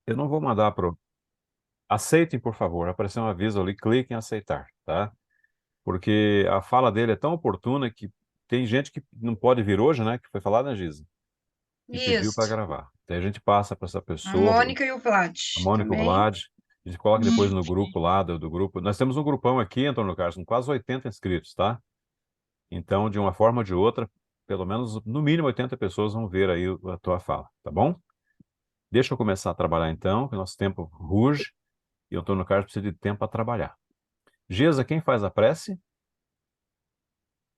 Eu não vou mandar pro... Aceitem, por favor. Apareceu um aviso ali, cliquem em aceitar, tá? Porque a fala dele é tão oportuna que tem gente que não pode vir hoje, né? Que foi falado, né, Giza? E pediu para Isso. gravar. Daí a gente passa para essa A pessoa, Mônica e o Vlad a Mônica também. Vlad, a gente coloca depois no grupo lá do grupo. Nós temos um grupão aqui, Antônio Carlos, com quase 80 inscritos, tá? Então, de uma forma ou de outra, pelo menos, no mínimo 80 pessoas vão ver aí a tua fala, tá bom? Deixa eu começar a trabalhar então, que o nosso tempo ruge e o Antônio Carlos precisa de tempo para trabalhar. Geza, quem faz a prece?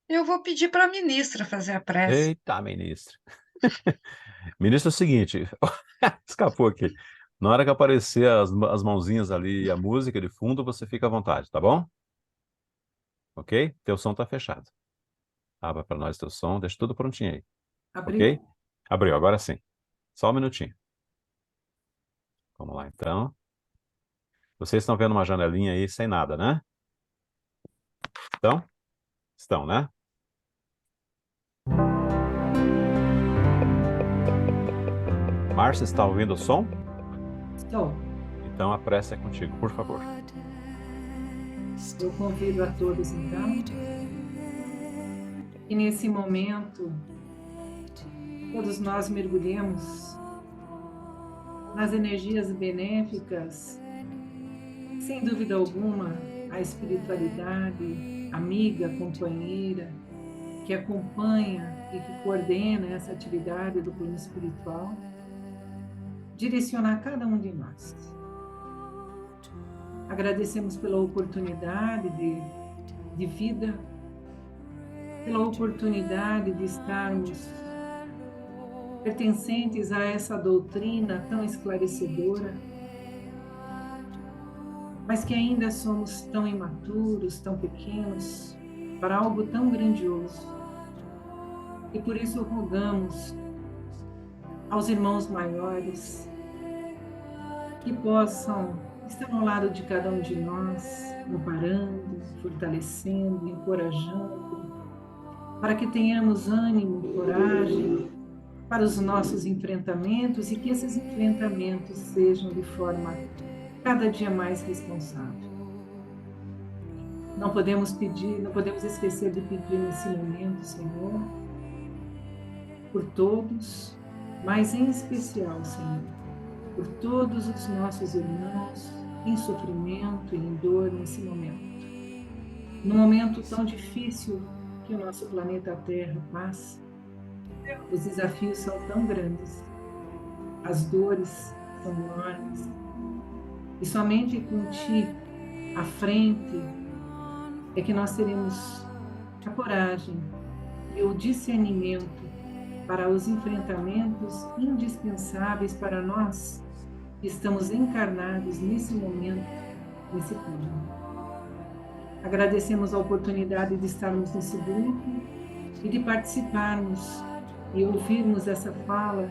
Eu vou pedir para a ministra fazer a prece. Eita, ministro. Ministro é o seguinte, escapou aqui. Na hora que aparecer as mãozinhas ali e a música de fundo, você fica à vontade, tá bom? Ok? Teu som tá fechado. Abra para nós teu som, deixa tudo prontinho aí. Ok? Abriu? Abriu, agora sim. Só um minutinho. Vamos lá, então. Vocês estão vendo uma janelinha aí sem nada, né? Estão? Estão, né? Márcia, está ouvindo o som? Estou. Então a prece é contigo, por favor. Eu convido a todos, então, que nesse momento todos nós mergulhemos nas energias benéficas, sem dúvida alguma, a espiritualidade, amiga, companheira, que acompanha e que coordena essa atividade do plano espiritual, direcionar cada um de nós. Agradecemos pela oportunidade de vida, pela oportunidade de estarmos pertencentes a essa doutrina tão esclarecedora, mas que ainda somos tão imaturos, tão pequenos, para algo tão grandioso. E por isso rogamos aos irmãos maiores que possam estar ao lado de cada um de nós, amparando, fortalecendo, encorajando, para que tenhamos ânimo, coragem para os nossos enfrentamentos e que esses enfrentamentos sejam de forma cada dia mais responsável. Não podemos pedir, não podemos esquecer de pedir nesse momento, Senhor, por todos, mas em especial, Senhor, por todos os nossos irmãos em sofrimento e em dor nesse momento. Num momento tão difícil que o nosso planeta Terra passa, os desafios são tão grandes, as dores são enormes, e somente com Ti à frente é que nós teremos a coragem e o discernimento para os enfrentamentos indispensáveis para nós que estamos encarnados nesse momento, nesse plano. Agradecemos a oportunidade de estarmos nesse grupo e de participarmos e ouvirmos essa fala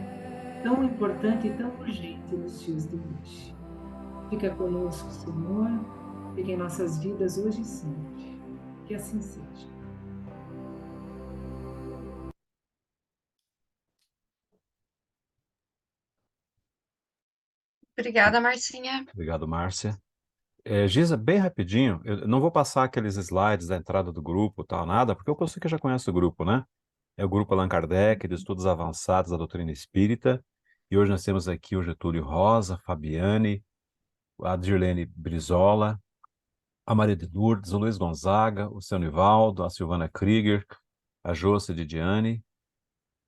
tão importante e tão urgente nos dias de hoje. Fica conosco, Senhor, fica em nossas vidas hoje e sempre. Que assim seja. Obrigada, Marcinha. Obrigado, Márcia. Giza, bem rapidinho, eu não vou passar aqueles slides da entrada do grupo, tal, nada, porque eu pensei que já conhece o grupo, né? É o grupo Allan Kardec, de estudos avançados da doutrina espírita, e hoje nós temos aqui o Getúlio Rosa, Fabiane, a Dirlene Brizola, a Maria de Lourdes, o Luiz Gonzaga, o seu Nivaldo, a Silvana Krieger, a Joce Didiane,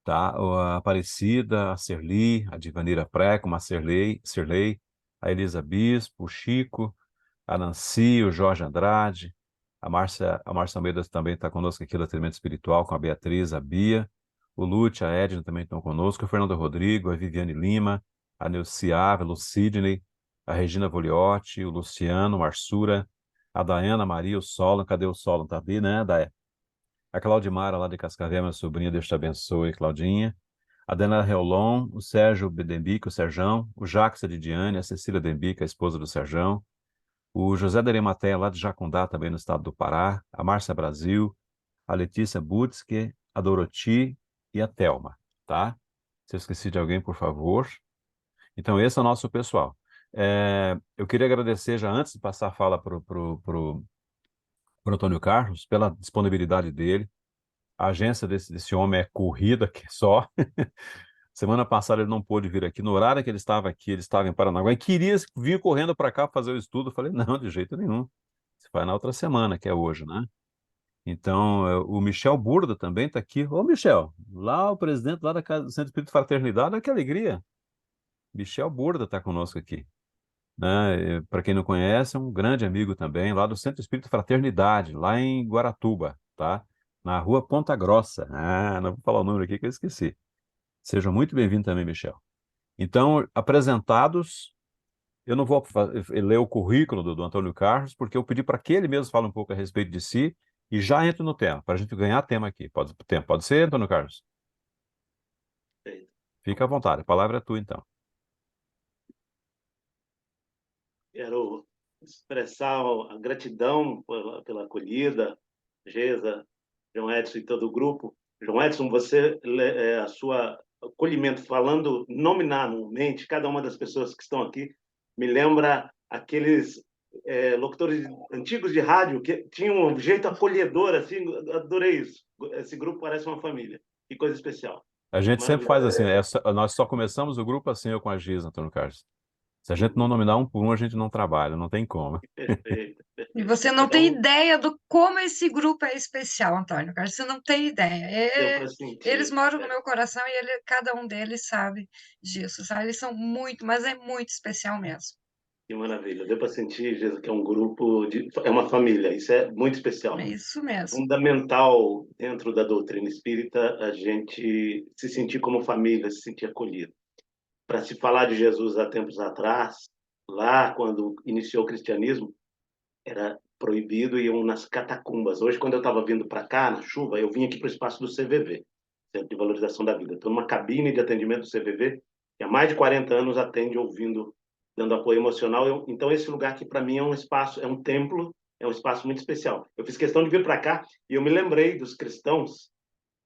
tá? A Aparecida, a Serli, a Divanira Preco, a Cirlei, a Elisa Bispo, o Chico, a Nancy, o Jorge Andrade, a Márcia Almeida também está conosco aqui do Atendimento Espiritual, com a Beatriz, a Bia, o Lúcia, a Edna também estão conosco, o Fernando Rodrigo, a Viviane Lima, a Neuci Ávila, o Sidney, a Regina Voliotti, o Luciano, o Arsura, a Dayana Maria, o Solon, cadê o Solon? Tá ali, né, Day? A Claudimara, lá de Cascavel, minha sobrinha, Deus te abençoe, Claudinha. A Dana Reolon, o Sérgio Dembica, o Serjão, o Jacques Didiane, a Cecília Dembica, a esposa do Serjão, o José da Arimateia, lá de Jacundá, também no estado do Pará, a Márcia Brasil, a Letícia Butzke, a Doroti e a Thelma, tá? Se eu esqueci de alguém, por favor. Então, esse é o nosso pessoal. Eu queria agradecer, já antes de passar a fala para o Antônio Carlos, pela disponibilidade dele. A agência desse homem é corrida que só. Semana passada ele não pôde vir aqui. No horário que ele estava em Paranaguá e queria vir correndo para cá fazer o estudo. Eu falei, não, de jeito nenhum. Você vai na outra semana, que é hoje, né? Então, o Michel Burda também está aqui. Ô, Michel, lá o presidente lá da Casa do Centro Espírito Fraternidade, olha que alegria. Michel Burda está conosco aqui, né? Para quem não conhece, é um grande amigo também, lá do Centro Espírito Fraternidade, lá em Guaratuba, tá? Na rua Ponta Grossa. Ah, não vou falar o número aqui que eu esqueci. Seja muito bem-vindo também, Michel. Então, apresentados, eu não vou ler o currículo do Antônio Carlos, porque eu pedi para que ele mesmo fale um pouco a respeito de si e já entro no tema, para a gente ganhar tema aqui. Pode ser, Antônio Carlos? Perfeito. Fica à vontade, a palavra é tua, então. Quero expressar a gratidão pela acolhida, Gesa, João Edson e todo o grupo. João Edson, a sua acolhimento, falando nominalmente, cada uma das pessoas que estão aqui, me lembra aqueles locutores antigos de rádio que tinham um jeito acolhedor, assim, adorei isso. Esse grupo parece uma família. Que coisa especial. A gente sempre faz assim, Maravilhoso. nós só começamos o grupo assim, eu com a Giz, Antônio Carlos. Se a gente não nominar um por um, a gente não trabalha, não tem como. Perfeito, E perfeito. você não Cada tem um ideia do como esse grupo é especial, Antônio Carlos. Você não tem ideia. deu para Eles sentir. moram no meu coração e cada um deles sabe disso, sabe? Eles são muito, mas é muito especial mesmo. Que maravilha. Deu para sentir, Jesus, que é um grupo, é uma família. Isso é muito especial. É isso mesmo. Fundamental dentro da doutrina espírita a gente se sentir como família, se sentir acolhido. Para se falar de Jesus há tempos atrás, lá quando iniciou o cristianismo, era proibido e iam nas catacumbas. Hoje, quando eu estava vindo para cá, na chuva, eu vim aqui para o espaço do CVV, Centro de Valorização da Vida. Estou numa cabine de atendimento do CVV, que há mais de 40 anos atende ouvindo, dando apoio emocional. Então, esse lugar aqui, para mim, é um espaço, é um templo, é um espaço muito especial. Eu fiz questão de vir para cá e eu me lembrei dos cristãos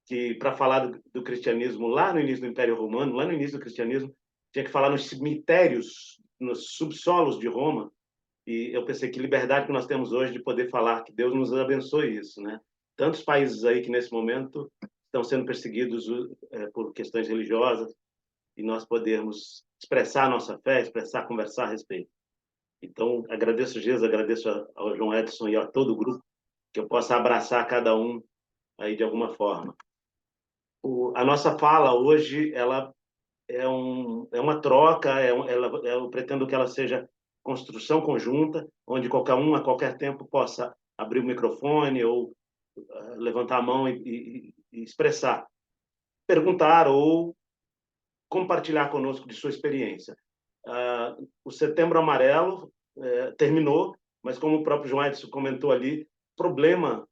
que, para falar do cristianismo lá no início do Império Romano, lá no início do cristianismo, tinha que falar nos cemitérios, nos subsolos de Roma, e eu pensei que liberdade que nós temos hoje de poder falar, que Deus nos abençoe isso, né? Tantos países aí que nesse momento estão sendo perseguidos por questões religiosas e nós podermos expressar a nossa fé, expressar, conversar a respeito. Então, agradeço Jesus, agradeço ao João Edson e a todo o grupo que eu possa abraçar cada um aí de alguma forma. A nossa fala hoje, ela é uma troca, eu pretendo que ela seja construção conjunta, onde qualquer um, a qualquer tempo, possa abrir o microfone ou levantar a mão e expressar, perguntar ou compartilhar conosco de sua experiência. O Setembro Amarelo terminou, mas como o próprio João Edson comentou ali, problema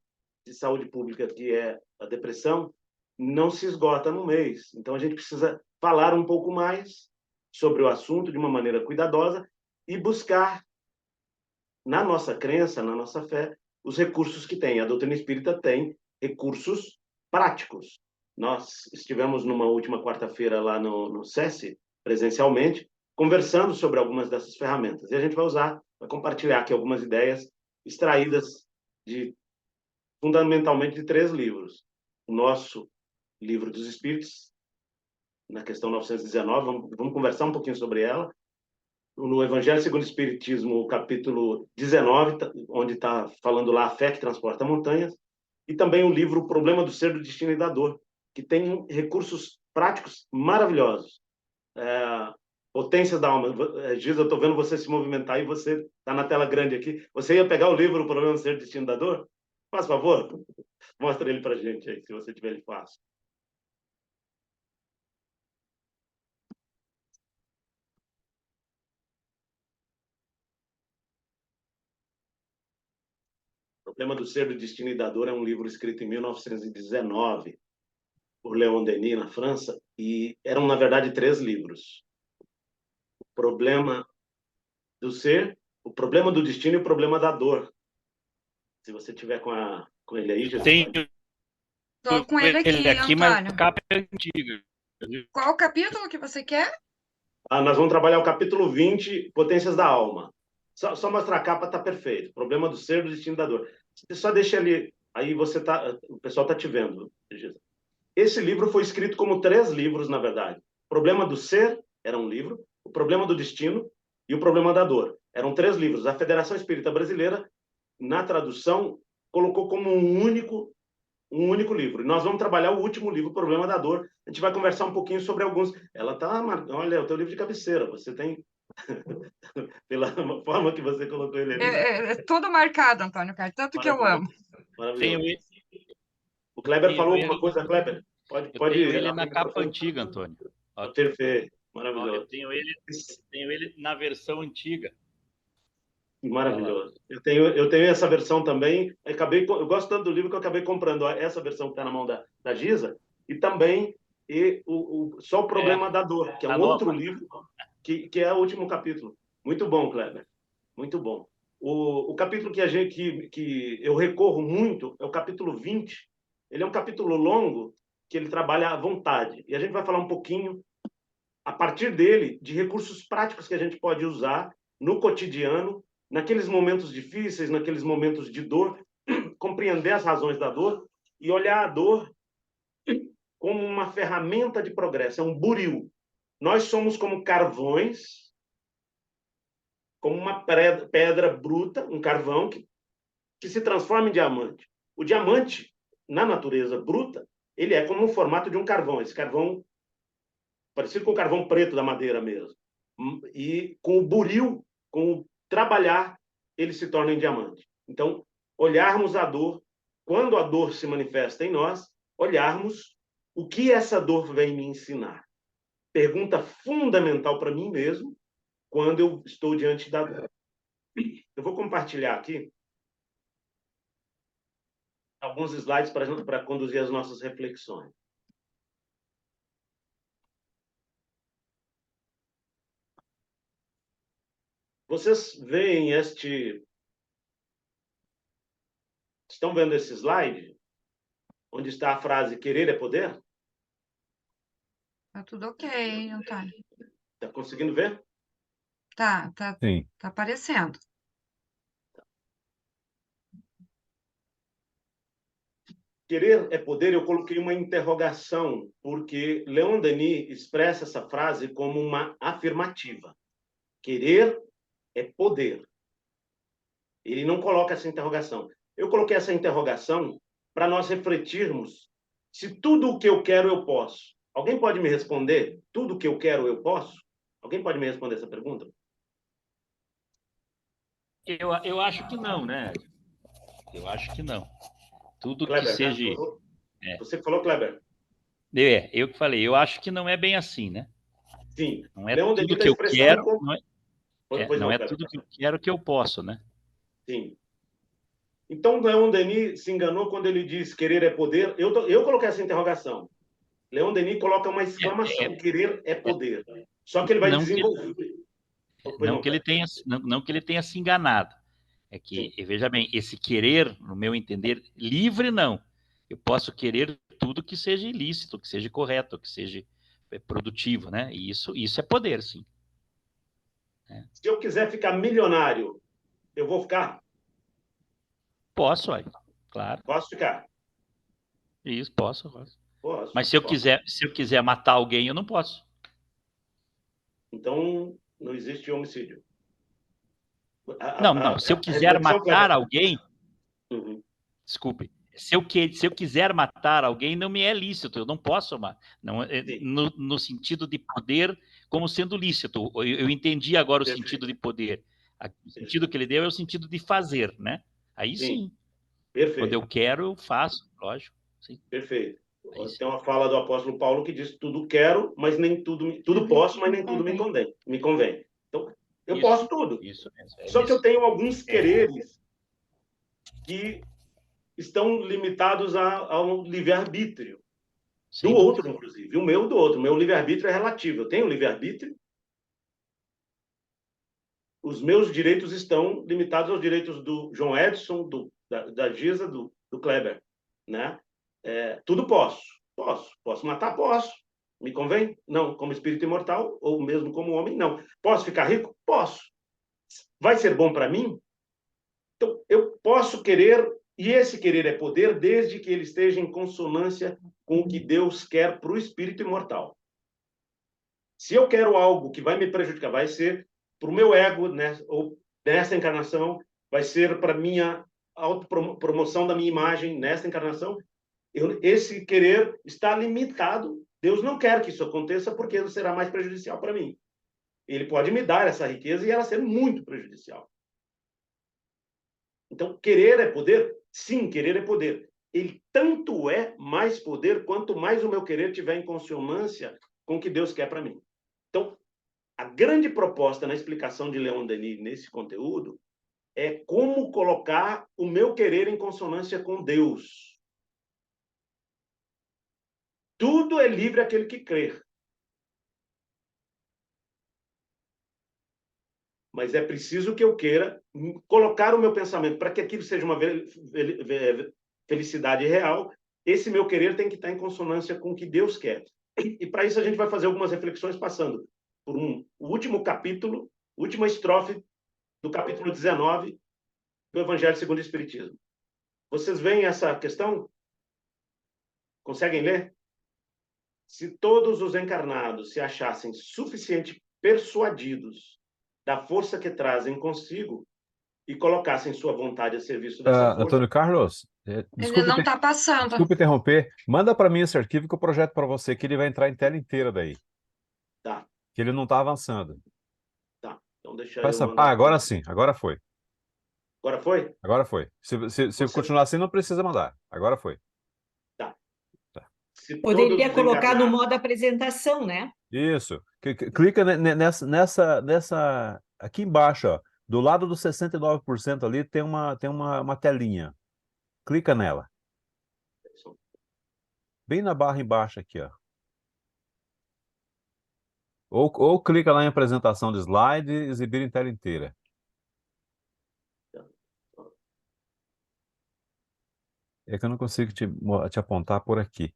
de saúde pública, que é a depressão, não se esgota no mês. Então, a gente precisa falar um pouco mais sobre o assunto de uma maneira cuidadosa e buscar, na nossa crença, na nossa fé, os recursos que tem. A doutrina espírita tem recursos práticos. Nós estivemos numa última quarta-feira lá no SESI, presencialmente, conversando sobre algumas dessas ferramentas. E a gente vai compartilhar aqui algumas ideias extraídas fundamentalmente de 3 livros. O nosso Livro dos Espíritos, na questão 919, vamos conversar um pouquinho sobre ela. No Evangelho segundo o Espiritismo, capítulo 19, onde está falando lá a fé que transporta montanhas, e também o livro O Problema do Ser, do Destino e da Dor, que tem recursos práticos maravilhosos. Potências da alma. Giz, eu estou vendo você se movimentar e você está na tela grande aqui. Você ia pegar o livro O Problema do Ser, do Destino e da Dor? Faz favor, mostra ele para a gente aí, se você tiver ele fácil. O Problema do Ser, do Destino e da Dor é um livro escrito em 1919 por Léon Denis, na França, e eram, na verdade, 3 livros. O Problema do Ser, O Problema do Destino e O Problema da Dor. Se você tiver com ele aí, Jesus. Estou com ele aqui, mas Antônio. a capa é antiga. Qual capítulo que você quer? Nós vamos trabalhar o capítulo 20, Potências da Alma. Só mostrar a capa, tá perfeito. Problema do ser, do destino da dor. Só deixa ali, aí o pessoal tá te vendo. Esse livro foi escrito como 3 livros, na verdade. O Problema do Ser era um livro, o Problema do Destino e o Problema da Dor. Eram 3 livros. A Federação Espírita Brasileira, na tradução, colocou como um único livro. E nós vamos trabalhar o último livro, O Problema da Dor. A gente vai conversar um pouquinho sobre alguns. Olha, é o teu livro de cabeceira. Você tem... Pela forma que você colocou ele ali. É tudo marcado, Antônio Carlos, tanto que eu amo. Maravilhoso. O Kleber falou alguma coisa, Kleber? Eu tenho ele na capa antiga, Antônio. Perfeito. Maravilhoso. Eu tenho ele na versão antiga. Maravilhoso. Eu tenho essa versão também. Eu gosto tanto do livro que eu acabei comprando essa versão que está na mão da Giza e também Só o Problema da Dor, que é um outro livro que é o último capítulo. Muito bom, Kleber. Muito bom. O capítulo que eu recorro muito é o capítulo 20. Ele é um capítulo longo que ele trabalha a vontade. E a gente vai falar um pouquinho, a partir dele, de recursos práticos que a gente pode usar no cotidiano, naqueles momentos difíceis, naqueles momentos de dor, compreender as razões da dor e olhar a dor como uma ferramenta de progresso, é um buril. Nós somos como carvões, como uma pedra bruta, um carvão que se transforma em diamante. O diamante, na natureza bruta, ele é como o formato de um carvão, esse carvão parecido com o carvão preto da madeira mesmo. E com o buril, com o trabalhar, ele se torna em diamante. Então, olharmos a dor, quando a dor se manifesta em nós, olharmos o que essa dor vem me ensinar. Pergunta fundamental para mim mesmo, quando eu estou diante da dor. Eu vou compartilhar aqui alguns slides para conduzir as nossas reflexões. Vocês veem Estão vendo esse slide? Onde está a frase querer é poder? Tá tudo ok, Antônio. Está conseguindo ver? Tá Sim. aparecendo. Querer é poder, eu coloquei uma interrogação, porque Leon Denis expressa essa frase como uma afirmativa. Querer é poder. Ele não coloca essa interrogação. Eu coloquei essa interrogação para nós refletirmos se tudo o que eu quero, eu posso. Alguém pode me responder? Tudo o que eu quero, eu posso? Alguém pode me responder essa pergunta? Eu acho que não, né? Eu acho que não. Tudo Kleber, que seja... né? Você falou, Kleber? Eu que falei. Eu acho que não é bem assim, né? Sim. Não é Leon tudo Denis que eu quero, não é tudo que eu quero que eu posso, né? Sim. Então, Leon Denis se enganou quando ele diz querer é poder. Eu coloquei essa interrogação. Leon Denis coloca uma exclamação. Querer é poder. Só que ele vai desenvolver. Não que ele tenha se enganado. É que, veja bem, esse querer, no meu entender, livre não. Eu posso querer tudo que seja ilícito, que seja correto, que seja produtivo, né? E isso é poder, sim. Se eu quiser ficar milionário, eu vou ficar? Posso, aí, claro. Posso ficar? Isso, posso. Posso. Mas se eu quiser matar alguém, eu não posso. Então, não existe homicídio. Não. Se eu quiser matar alguém... Uhum. Desculpe. Se eu quiser matar alguém, não me é lícito. Eu não posso matar. No sentido de poder como sendo lícito. Eu entendi agora o sentido de poder. O sentido que ele deu é o sentido de fazer, né? Aí sim. Perfeito. Quando eu quero, eu faço, lógico. Sim. Perfeito. Tem uma fala do apóstolo Paulo que diz: tudo quero, mas nem tudo posso, mas nem tudo me convém. Então, eu posso tudo. Isso mesmo. Só que eu tenho alguns quereres que estão limitados ao livre-arbítrio. Do outro, inclusive. O meu do outro. O meu livre-arbítrio é relativo. Eu tenho livre-arbítrio. Os meus direitos estão limitados aos direitos do João Edson, da Giza, do Kleber. Né? Tudo posso. Posso matar? Posso. Me convém? Não. Como espírito imortal, ou mesmo como homem, não. Posso ficar rico? Posso. Vai ser bom para mim? Então, eu posso querer, e esse querer é poder, desde que ele esteja em consonância com o que Deus quer para o espírito imortal. Se eu quero algo que vai me prejudicar, vai ser para o meu ego, né, ou nessa encarnação, vai ser para minha autopromoção da minha imagem nessa encarnação, esse querer está limitado. Deus não quer que isso aconteça porque será mais prejudicial para mim. Ele pode me dar essa riqueza e ela ser muito prejudicial. Então, querer é poder? Sim, querer é poder. Ele tanto é mais poder quanto mais o meu querer tiver em consonância com o que Deus quer para mim. Então, a grande proposta na explicação de Leon Denis nesse conteúdo é como colocar o meu querer em consonância com Deus. Tudo é livre aquele que crer. Mas é preciso que eu queira colocar o meu pensamento para que aquilo seja uma felicidade real. Esse meu querer tem que estar em consonância com o que Deus quer. E para isso a gente vai fazer algumas reflexões passando por o último capítulo, última estrofe do capítulo 19 do Evangelho segundo o Espiritismo. Vocês veem essa questão? Conseguem ler? Se todos os encarnados se achassem suficientemente persuadidos da força que trazem consigo e colocassem sua vontade a serviço dessa força... Antônio Carlos, Ele não está passando. desculpe interromper. Manda para mim esse arquivo que eu projeto para você, que ele vai entrar em tela inteira daí. Tá. Que ele não está avançando. Tá. Então deixa eu mandar... Ah, agora sim. Agora foi. Agora foi? Agora foi. Se continuar assim, não precisa mandar. Agora foi. Tá. Poderia colocar no modo apresentação, né? Isso. Clica nessa... Aqui embaixo, ó. Do lado dos 69% ali tem uma telinha. Clica nela. Bem na barra embaixo aqui, ó. Ou clica lá em apresentação de slide e exibir em tela inteira. É que eu não consigo te apontar por aqui.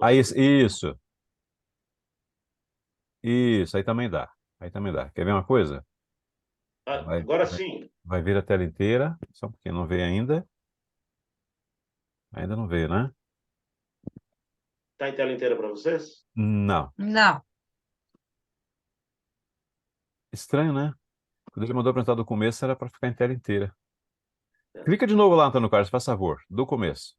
Aí, isso. Isso, aí também dá. Aí também dá. Quer ver uma coisa? Agora sim. Vai vir a tela inteira, só porque não veio ainda. Ainda não veio, né? Está em tela inteira para vocês? Não. Não. Estranho, né? Quando ele mandou apresentar do começo, era para ficar em tela inteira. Clica de novo lá, Antônio Carlos, faz favor. Do começo.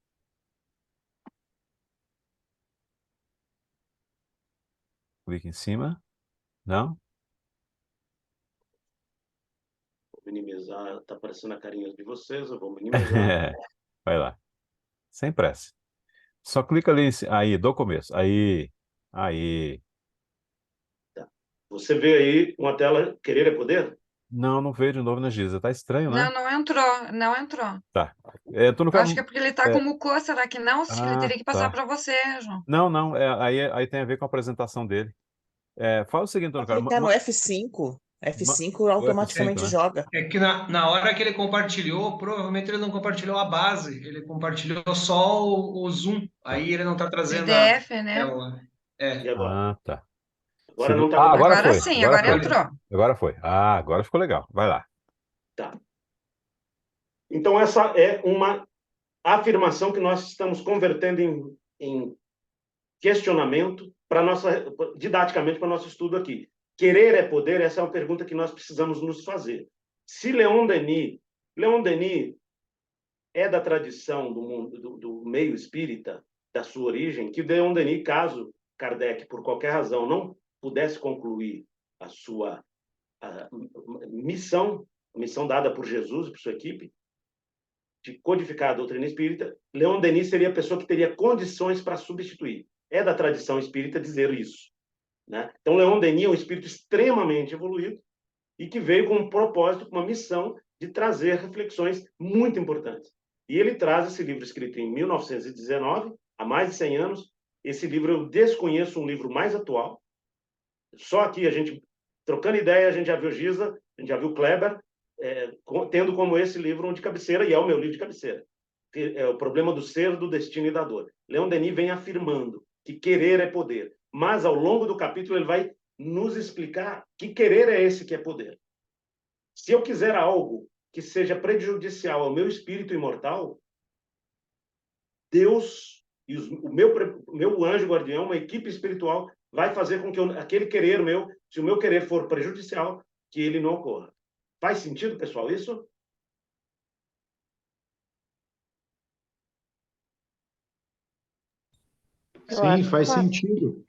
Clica em cima. Não? Vou minimizar. Está aparecendo a carinha de vocês. Eu vou minimizar. Vai lá. Sem pressa. Só clica ali. Aí, do começo. Aí. Tá. Você vê aí uma tela Querer é Poder? Não veio de novo na Giza. Tá estranho, né? Não entrou. Não entrou. Tá. Acho que é porque ele está com mucor, será que não? Ele teria que passar para você, João. Não. Aí tem a ver com a apresentação dele. Fala o seguinte, Antônio Carlos. Clicar no F5. F5 automaticamente F5, né? joga. É que na hora que ele compartilhou, provavelmente ele não compartilhou a base, ele compartilhou só o Zoom. Aí ele não está trazendo PDF, né? E agora? Tá. Agora não está Agora foi. sim, agora entrou. Agora foi. Agora ficou legal. Vai lá. Tá. Então, essa é uma afirmação que nós estamos convertendo em questionamento didaticamente para o nosso estudo aqui. Querer é poder? Essa é uma pergunta que nós precisamos nos fazer. Se Leon Denis é da tradição do mundo do meio espírita, da sua origem, que Leon Denis, caso Kardec, por qualquer razão, não pudesse concluir a sua missão dada por Jesus e por sua equipe, de codificar a doutrina espírita, Leon Denis seria a pessoa que teria condições para substituir. É da tradição espírita dizer isso, né? Então, Leon Denis é um espírito extremamente evoluído e que veio com um propósito, com uma missão de trazer reflexões muito importantes. E ele traz esse livro escrito em 1919, há mais de 100 anos. Esse livro eu desconheço um livro mais atual. Só aqui, a gente, trocando ideia, a gente já viu Giza, a gente já viu Kleber, tendo como esse livro de cabeceira, e é o meu livro de cabeceira. É o problema do ser, do destino e da dor. Leon Denis vem afirmando que querer é poder. mas ao longo do capítulo ele vai nos explicar que querer é esse que é poder. Se eu quiser algo que seja prejudicial ao meu espírito imortal, Deus e o meu anjo guardião, uma equipe espiritual, vai fazer com que aquele querer meu, se o meu querer for prejudicial, que ele não ocorra. Faz sentido, pessoal, isso? Sim, faz sentido.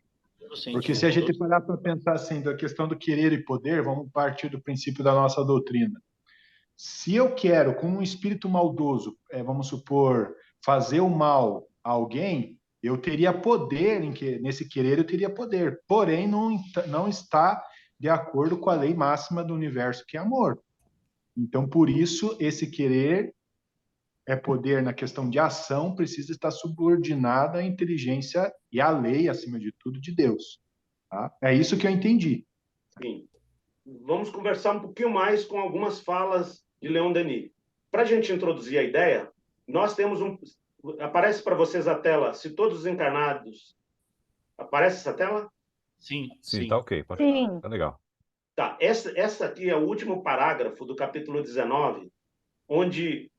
Sim, Porque se a gente parar para pensar assim, da questão do querer e poder, vamos partir do princípio da nossa doutrina. Se eu quero, com um espírito maldoso, vamos supor, fazer o mal a alguém, eu teria poder, nesse querer eu teria poder, porém não está de acordo com a lei máxima do universo, que é amor. Então, por isso, esse querer é poder na questão de ação, precisa estar subordinada à inteligência e à lei, acima de tudo, de Deus. Tá? É isso que eu entendi. Sim. Vamos conversar um pouquinho mais com algumas falas de Leon Denis. Para a gente introduzir a ideia, nós temos um... Aparece para vocês a tela, se todos os encarnados... Aparece essa tela? Sim, Sim, sim. tá ok. Pode... Sim. Tá legal. Tá, essa aqui é o último parágrafo do capítulo 19, onde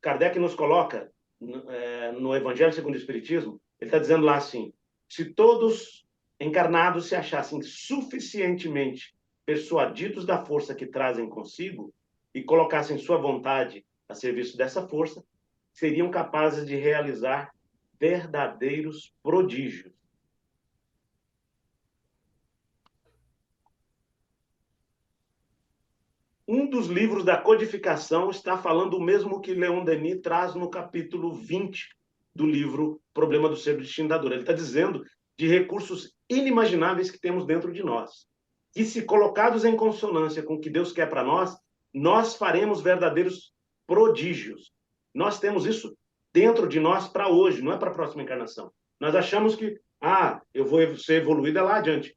Kardec nos coloca no Evangelho segundo o Espiritismo, ele está dizendo lá assim, se todos encarnados se achassem suficientemente persuadidos da força que trazem consigo e colocassem sua vontade a serviço dessa força, seriam capazes de realizar verdadeiros prodígios. Um dos livros da codificação está falando o mesmo que Leon Denis traz no capítulo 20 do livro Problema do Ser do Destino da Dor. Ele está dizendo de recursos inimagináveis que temos dentro de nós. E se colocados em consonância com o que Deus quer para nós, nós faremos verdadeiros prodígios. Nós temos isso dentro de nós para hoje, não é para a próxima encarnação. Nós achamos que, eu vou ser evoluído lá adiante.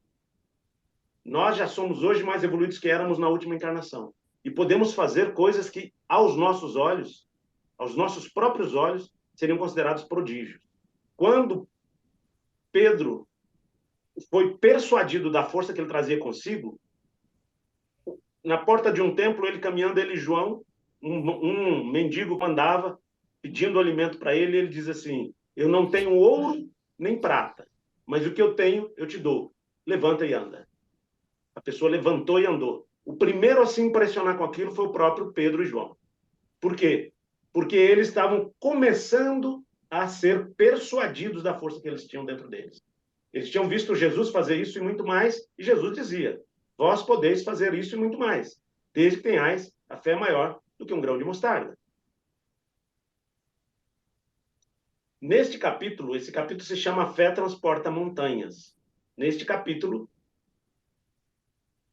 Nós já somos hoje mais evoluídos que éramos na última encarnação. E podemos fazer coisas que, aos nossos olhos, aos nossos próprios olhos, seriam considerados prodígios. Quando Pedro foi persuadido da força que ele trazia consigo, na porta de um templo, ele caminhando, ele e João, um mendigo andava pedindo alimento para ele, e ele diz assim, eu não tenho ouro nem prata, mas o que eu tenho, eu te dou. Levanta e anda. A pessoa levantou e andou. O primeiro a se impressionar com aquilo foi o próprio Pedro e João. Por quê? Porque eles estavam começando a ser persuadidos da força que eles tinham dentro deles. Eles tinham visto Jesus fazer isso e muito mais, e Jesus dizia, vós podeis fazer isso e muito mais, desde que tenhais a fé maior do que um grão de mostarda. Neste capítulo, esse capítulo se chama Fé Transporta Montanhas. Neste capítulo,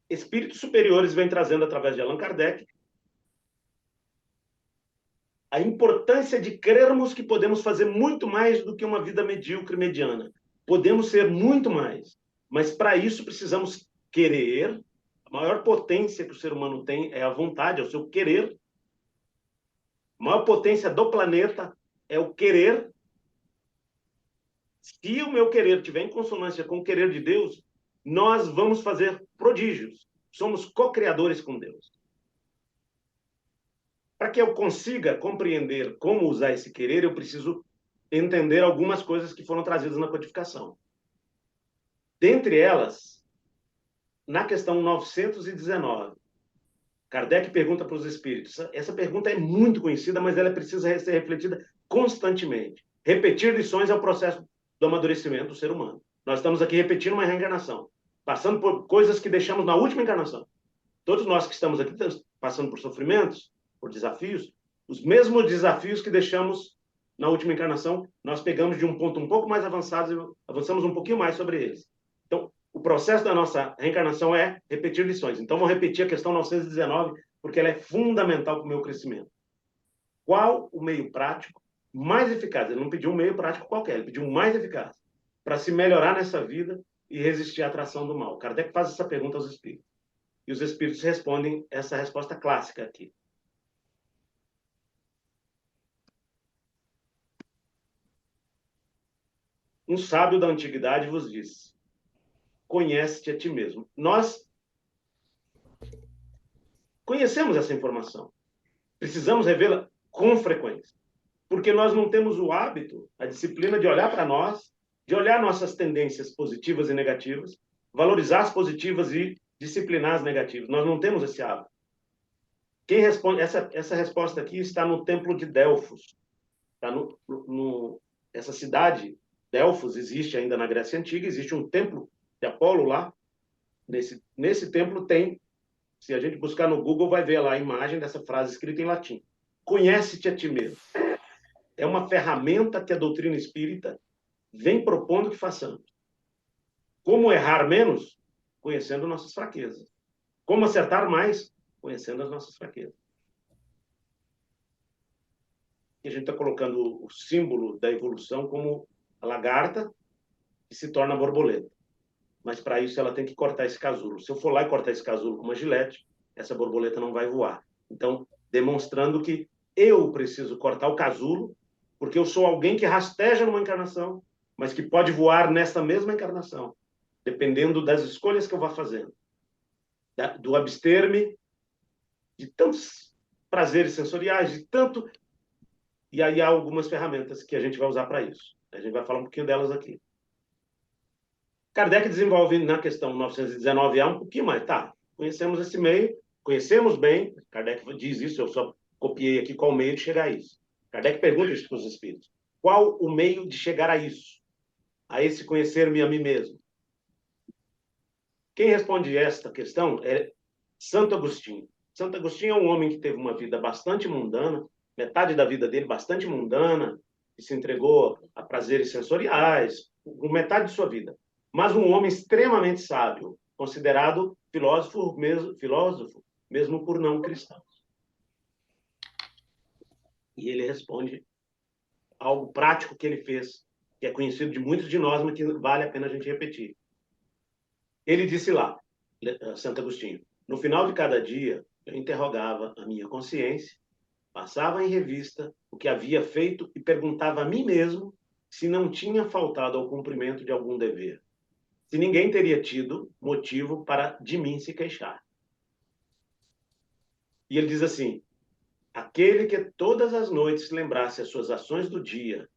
espíritos superiores vêm trazendo, através de Allan Kardec, a importância de crermos que podemos fazer muito mais do que uma vida medíocre mediana. Podemos ser muito mais, mas para isso precisamos querer. A maior potência que o ser humano tem é a vontade, é o seu querer. A maior potência do planeta é o querer. Se o meu querer estiver em consonância com o querer de Deus, nós vamos fazer prodígios. Somos co-criadores com Deus. Para que eu consiga compreender como usar esse querer, eu preciso entender algumas coisas que foram trazidas na codificação. Dentre elas, na questão 919, Kardec pergunta para os espíritos. Essa pergunta é muito conhecida, mas ela precisa ser refletida constantemente. Repetir lições é o processo do amadurecimento do ser humano. Nós estamos aqui repetindo uma reencarnação, passando por coisas que deixamos na última encarnação. Todos nós que estamos aqui estamos passando por sofrimentos, por desafios, os mesmos desafios que deixamos na última encarnação, nós pegamos de um ponto um pouco mais avançado e avançamos um pouquinho mais sobre eles. Então, o processo da nossa reencarnação é repetir lições. Então, vou repetir a questão 919, porque ela é fundamental para o meu crescimento. Qual o meio prático mais eficaz? Ele não pediu um meio prático qualquer, ele pediu um mais eficaz para se melhorar nessa vida e resistir à atração do mal. Kardec faz essa pergunta aos espíritos. E os espíritos respondem essa resposta clássica aqui. Um sábio da antiguidade vos diz, conhece-te a ti mesmo. Nós conhecemos essa informação. Precisamos revê-la com frequência. Porque nós não temos o hábito, a disciplina de olhar para nós, de olhar nossas tendências positivas e negativas, valorizar as positivas e disciplinar as negativas. Nós não temos esse hábito. Quem responde essa resposta aqui está no Templo de Delfos. Está essa cidade, Delfos, existe ainda na Grécia Antiga, existe um templo de Apolo lá. Nesse templo tem, se a gente buscar no Google, vai ver lá a imagem dessa frase escrita em latim. Conhece-te a ti mesmo. É uma ferramenta que a doutrina espírita vem propondo que façamos. Como errar menos? Conhecendo nossas fraquezas. Como acertar mais? Conhecendo as nossas fraquezas. E a gente está colocando o símbolo da evolução como a lagarta que se torna borboleta. Mas para isso ela tem que cortar esse casulo. Se eu for lá e cortar esse casulo com uma gilete, essa borboleta não vai voar. Então, demonstrando que eu preciso cortar o casulo, porque eu sou alguém que rasteja numa encarnação, mas que pode voar nessa mesma encarnação, dependendo das escolhas que eu vá fazendo. Do abster-me de tantos prazeres sensoriais, de tanto... E aí há algumas ferramentas que a gente vai usar para isso. A gente vai falar um pouquinho delas aqui. Kardec desenvolve na questão 919A um pouquinho mais. Tá, conhecemos esse meio, conhecemos bem, Kardec diz isso, eu só copiei aqui qual o meio de chegar a isso. Kardec pergunta isso para os espíritos. Qual o meio de chegar a isso? A esse conhecer-me a mim mesmo? Quem responde esta questão é Santo Agostinho. Santo Agostinho é um homem que teve uma vida bastante mundana, metade da vida dele bastante mundana, que se entregou a prazeres sensoriais, por metade de sua vida. Mas um homem extremamente sábio, considerado filósofo mesmo por não cristãos. E ele responde algo prático que ele fez, que é conhecido de muitos de nós, mas que vale a pena a gente repetir. Ele disse lá, Santo Agostinho, no final de cada dia, eu interrogava a minha consciência, passava em revista o que havia feito e perguntava a mim mesmo se não tinha faltado ao cumprimento de algum dever, se ninguém teria tido motivo para de mim se queixar. E ele diz assim, aquele que todas as noites lembrasse as suas ações do dia,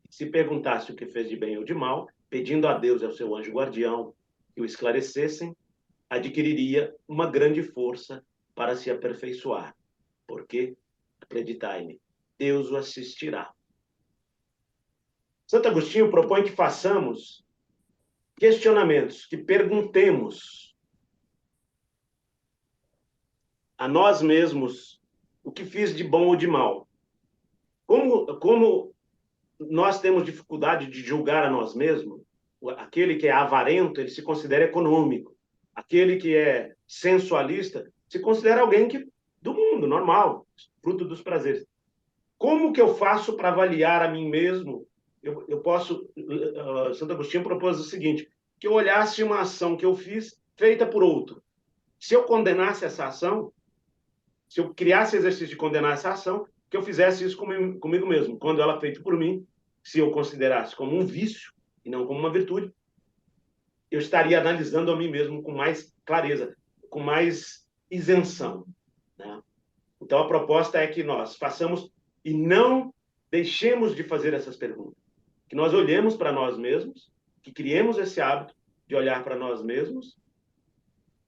se perguntasse o que fez de bem ou de mal, pedindo a Deus e ao seu anjo guardião que o esclarecessem, adquiriria uma grande força para se aperfeiçoar. Porque, acreditai-me, Deus o assistirá. Santo Agostinho propõe que façamos questionamentos, que perguntemos a nós mesmos o que fiz de bom ou de mal. Como nós temos dificuldade de julgar a nós mesmos, aquele que é avarento, ele se considera econômico. Aquele que é sensualista se considera alguém do mundo, normal, fruto dos prazeres. Como que eu faço para avaliar a mim mesmo? Eu posso... Santo Agostinho propôs o seguinte, que eu olhasse uma ação que eu fiz feita por outro. Se eu condenasse essa ação, se eu criasse exercício de condenar essa ação, que eu fizesse isso comigo mesmo. Quando ela é feita por mim, se eu considerasse como um vício e não como uma virtude, eu estaria analisando a mim mesmo com mais clareza, com mais isenção. Né? Então, a proposta é que nós façamos e não deixemos de fazer essas perguntas. Que nós olhemos para nós mesmos, que criemos esse hábito de olhar para nós mesmos,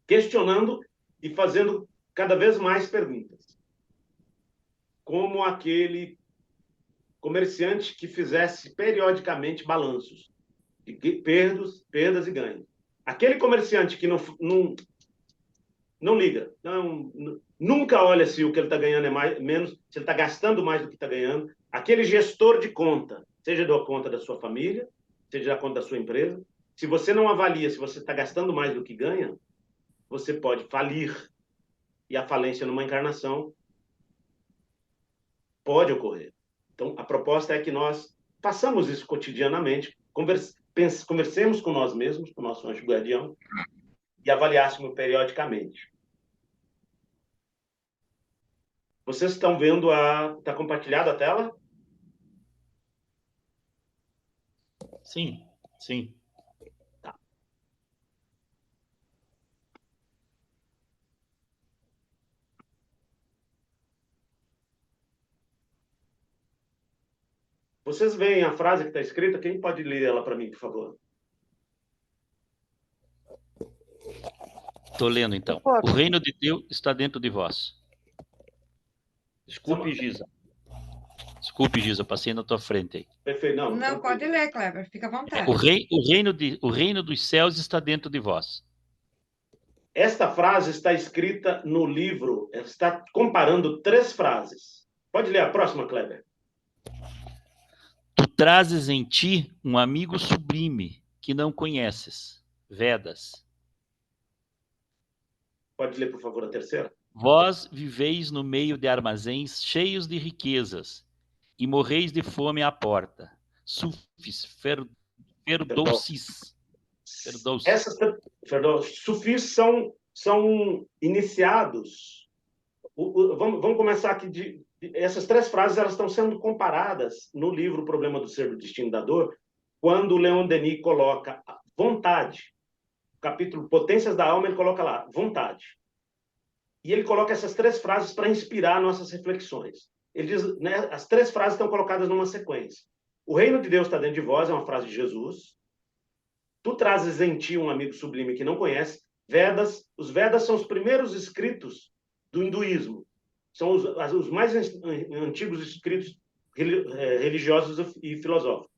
questionando e fazendo cada vez mais perguntas. Como aquele comerciante que fizesse periodicamente balanços de perdas e ganhos. Aquele comerciante que não liga, nunca olha se o que ele está ganhando é menos, se ele está gastando mais do que está ganhando. Aquele gestor de conta, seja da conta da sua família, seja da conta da sua empresa, se você não avalia se você está gastando mais do que ganha, você pode falir. E a falência numa encarnação pode ocorrer. Então, a proposta é que nós façamos isso cotidianamente, conversemos com nós mesmos, com o nosso anjo guardião, e avaliássemos periodicamente. Vocês estão vendo Está compartilhada a tela? Sim, sim. Tá. Vocês veem a frase que está escrita? Quem pode ler ela para mim, por favor? Estou lendo, então. O reino de Deus está dentro de vós. Desculpe, Giza, passei na tua frente aí. Perfeito, não. Não, pode ler, Kleber, fica à vontade. O reino dos céus está dentro de vós. Esta frase está escrita no livro, está comparando 3 frases. Pode ler a próxima, Kleber. Tu trazes em ti um amigo sublime que não conheces. Vedas. Pode ler, por favor, a terceira. Vós viveis no meio de armazéns cheios de riquezas e morreis de fome à porta. Sufis, ferdousis. Sufis são iniciados. Vamos começar aqui. Essas 3 frases elas estão sendo comparadas no livro O Problema do Ser, do Destino da Dor, quando o Leon Denis coloca vontade. Capítulo Potências da Alma, ele coloca lá, vontade. E ele coloca essas 3 frases para inspirar nossas reflexões. Ele diz, né, as 3 frases estão colocadas numa sequência. O reino de Deus está dentro de vós, é uma frase de Jesus. Tu trazes em ti um amigo sublime que não conhece. Vedas, os Vedas são os primeiros escritos do hinduísmo. São os mais antigos escritos religiosos e filosóficos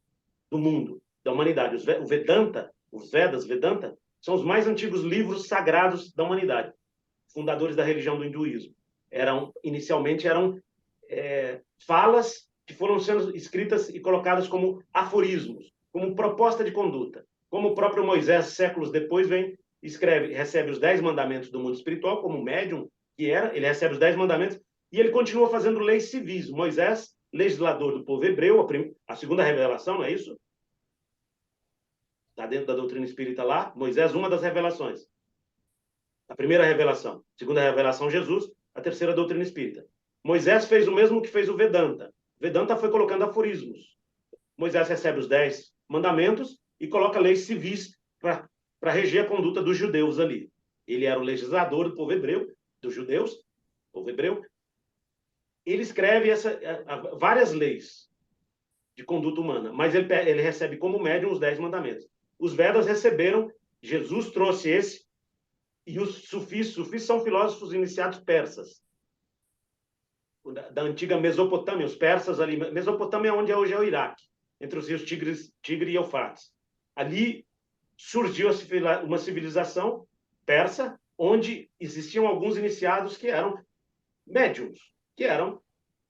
do mundo, da humanidade. O Vedanta, os Vedas, Vedanta, são os mais antigos livros sagrados da humanidade. Fundadores da religião do hinduísmo. Inicialmente eram falas que foram sendo escritas e colocadas como aforismos, como proposta de conduta. Como o próprio Moisés, séculos depois, recebe os 10 mandamentos do mundo espiritual, como médium que era, ele recebe os 10 mandamentos e ele continua fazendo leis civis. Moisés, legislador do povo hebreu, a segunda revelação, não é isso? Está dentro da doutrina espírita lá. Moisés, uma das revelações. A primeira revelação. A segunda revelação, Jesus. A terceira, doutrina espírita. Moisés fez o mesmo que fez o Vedanta. Vedanta foi colocando aforismos. Moisés recebe os 10 mandamentos e coloca leis civis para reger a conduta dos judeus ali. Ele era o legislador do povo hebreu, dos judeus, povo hebreu. Ele escreve várias leis de conduta humana, mas ele recebe como médium os 10 mandamentos. Os Vedas receberam, Jesus trouxe esse, e os sufis são filósofos iniciados persas, da antiga Mesopotâmia, os persas ali. Mesopotâmia é onde hoje é o Iraque, entre os rios Tigre e Eufrates. Ali surgiu uma civilização persa, onde existiam alguns iniciados que eram médiums,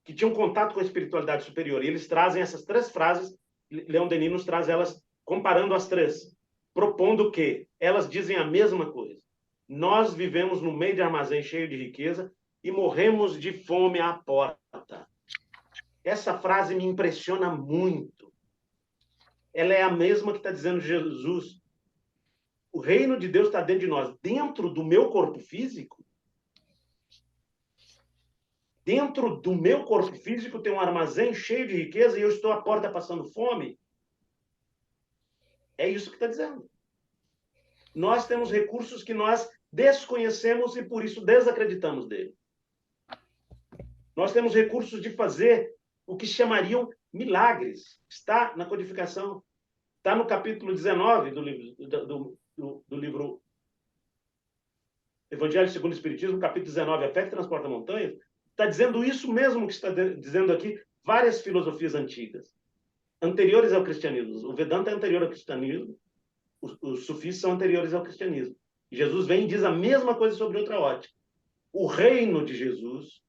que tinham contato com a espiritualidade superior. E eles trazem essas 3 frases, Leon Denis nos traz elas, comparando as 3, propondo que elas dizem a mesma coisa. Nós vivemos no meio de armazém cheio de riqueza e morremos de fome à porta. Essa frase me impressiona muito. Ela é a mesma que está dizendo Jesus. O reino de Deus está dentro de nós, dentro do meu corpo físico. Dentro do meu corpo físico tem um armazém cheio de riqueza e eu estou à porta passando fome. É isso que está dizendo. Nós temos recursos que nós desconhecemos e por isso desacreditamos dele. Nós temos recursos de fazer o que chamariam milagres. Está na codificação. Está no capítulo 19 do livro Evangelho segundo o Espiritismo, capítulo 19, A Fé que Transporta Montanhas. Está dizendo isso mesmo que está dizendo aqui várias filosofias antigas, anteriores ao cristianismo. O Vedanta é anterior ao cristianismo, os sufis são anteriores ao cristianismo. E Jesus vem e diz a mesma coisa sobre outra ótica. O reino de Jesus,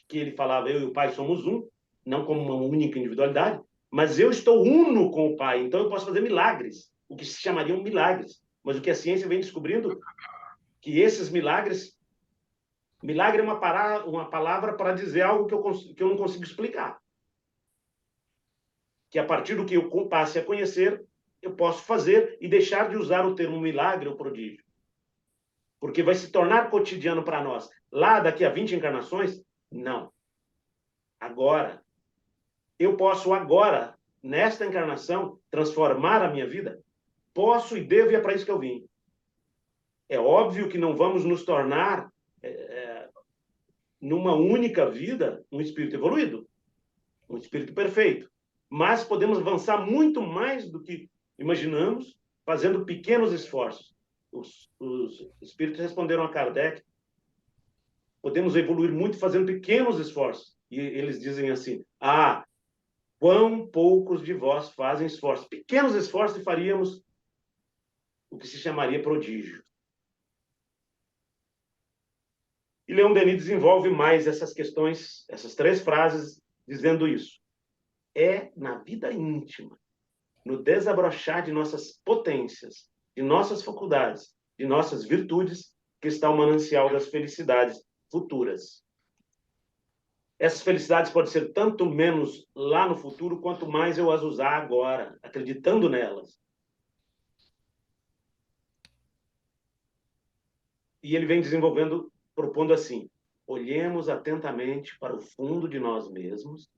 que ele falava, eu e o Pai somos um, não como uma única individualidade, mas eu estou uno com o Pai, então eu posso fazer milagres, o que se chamariam milagres. Mas o que a ciência vem descobrindo, que esses milagres... Milagre é uma palavra para dizer algo que eu não consigo explicar. Que a partir do que eu passe a conhecer, eu posso fazer e deixar de usar o termo milagre ou prodígio. Porque vai se tornar cotidiano para nós. Lá, daqui a 20 encarnações, não. Agora. Eu posso agora, nesta encarnação, transformar a minha vida? Posso e devo, e é para isso que eu vim. É óbvio que não vamos nos tornar... numa única vida, um espírito evoluído, um espírito perfeito. mas podemos avançar muito mais do que imaginamos, fazendo pequenos esforços. Os espíritos responderam a Kardec: podemos evoluir muito fazendo pequenos esforços. E eles dizem assim: quão poucos de vós fazem esforços. Pequenos esforços e faríamos o que se chamaria prodígio. E Leon Denis desenvolve mais essas questões, essas 3 frases, dizendo isso. É na vida íntima, no desabrochar de nossas potências, de nossas faculdades, de nossas virtudes, que está o manancial das felicidades futuras. Essas felicidades podem ser tanto menos lá no futuro, quanto mais eu as usar agora, acreditando nelas. E ele vem desenvolvendo, propondo assim: olhemos atentamente para o fundo de nós mesmos,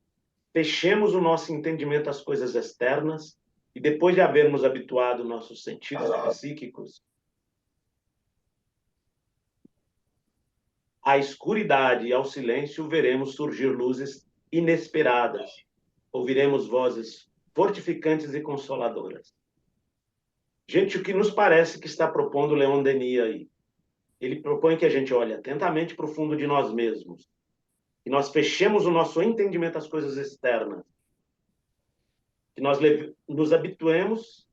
fechemos o nosso entendimento às coisas externas, e depois de havermos habituado nossos sentidos psíquicos à escuridade e ao silêncio, veremos surgir luzes inesperadas, ouviremos vozes fortificantes e consoladoras. Gente, o que nos parece que está propondo Leon Denis aí? Ele propõe que a gente olhe atentamente para o fundo de nós mesmos, que nós fechemos o nosso entendimento às coisas externas, que nós nos habituemos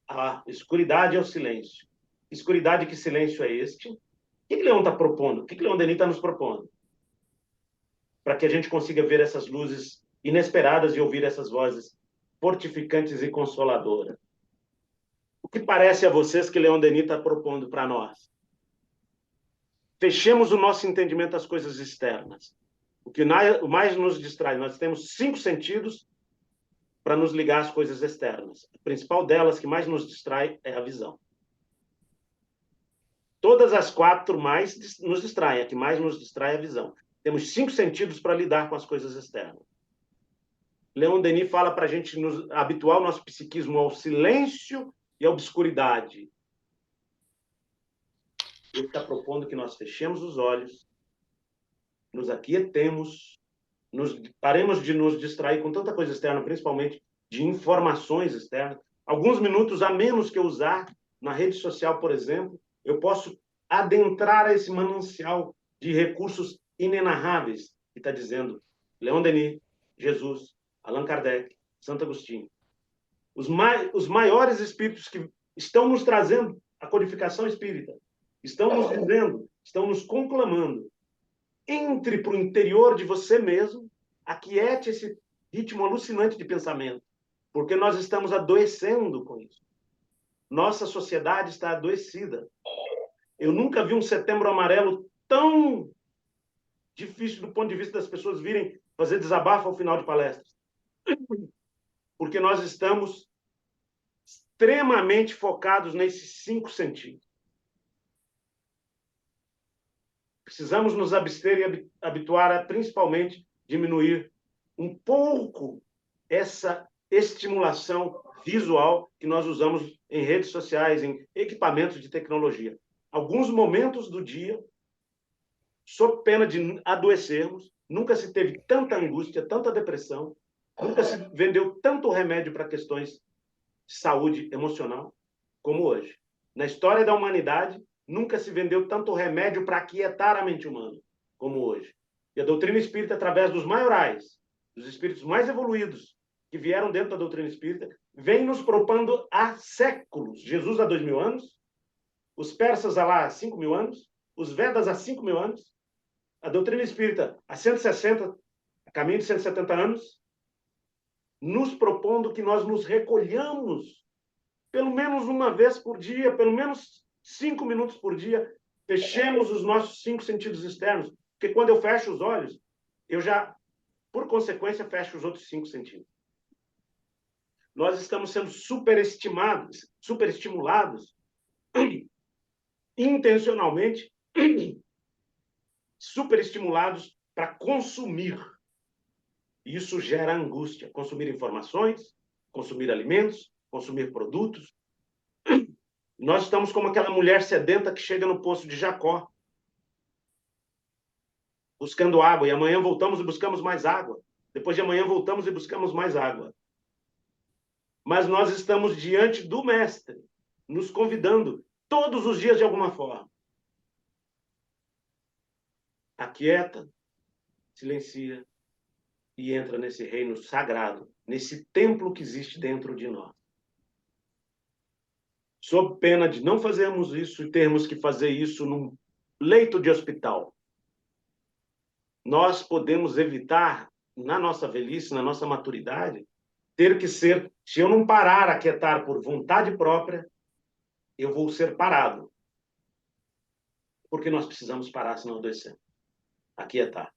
à escuridade e ao silêncio. Escuridade, que silêncio é este? O que Leon está propondo? O que Leon Denis está nos propondo? Para que a gente consiga ver essas luzes inesperadas e ouvir essas vozes fortificantes e consoladoras. O que parece a vocês que Leon Denis está propondo para nós? Fechemos o nosso entendimento às coisas externas. O que mais nos distrai, nós temos 5 sentidos para nos ligar às coisas externas. A principal delas, que mais nos distrai, é a visão. Todas as 4 mais nos distraem, a que mais nos distrai é a visão. Temos 5 sentidos para lidar com as coisas externas. Leon Denis fala para a gente nos habituar o nosso psiquismo ao silêncio e à obscuridade. Ele está propondo que nós fechemos os olhos, nos aquietemos, paremos de nos distrair com tanta coisa externa, principalmente de informações externas. Alguns minutos a menos que eu usar na rede social, por exemplo, eu posso adentrar a esse manancial de recursos inenarráveis, que está dizendo Leon Denis, Jesus, Allan Kardec, Santo Agostinho. Os maiores espíritos que estão nos trazendo a codificação espírita, estão nos dizendo, estão nos conclamando: entre para o interior de você mesmo, aquiete esse ritmo alucinante de pensamento, porque nós estamos adoecendo com isso. Nossa sociedade está adoecida. Eu nunca vi um Setembro Amarelo tão difícil do ponto de vista das pessoas virem fazer desabafo ao final de palestras. Porque nós estamos extremamente focados nesses 5 sentidos. Precisamos nos abster e habituar a, principalmente, diminuir um pouco essa estimulação visual que nós usamos em redes sociais, em equipamentos de tecnologia. Alguns momentos do dia, sob pena de adoecermos, nunca se teve tanta angústia, tanta depressão, nunca se vendeu tanto remédio para questões de saúde emocional como hoje. Na história da humanidade, nunca se vendeu tanto remédio para aquietar a mente humana como hoje. E a doutrina espírita, através dos maiorais, dos espíritos mais evoluídos que vieram dentro da doutrina espírita, vem nos propondo há séculos. Jesus há 2000 anos, os persas há lá 5000 anos, os Vedas há 5000 anos, a doutrina espírita há 160, a caminho de 170 anos, nos propondo que nós nos recolhamos pelo menos uma vez por dia, pelo menos 5 minutos por dia, fechemos os nossos 5 sentidos externos, porque quando eu fecho os olhos, eu já, por consequência, fecho os outros 5 sentidos. Nós estamos sendo superestimulados, intencionalmente, superestimulados para consumir. Isso gera angústia. Consumir informações, consumir alimentos, consumir produtos. Nós estamos como aquela mulher sedenta que chega no poço de Jacó, buscando água, e amanhã voltamos e buscamos mais água. Depois de amanhã voltamos e buscamos mais água. Mas nós estamos diante do Mestre, nos convidando todos os dias de alguma forma. Aquieta, silencia e entra nesse reino sagrado, nesse templo que existe dentro de nós. Sob pena de não fazermos isso e termos que fazer isso num leito de hospital, nós podemos evitar, na nossa velhice, na nossa maturidade, ter que ser, se eu não parar a aquietar por vontade própria, eu vou ser parado. Porque nós precisamos parar, senão adoecemos. Aquietar.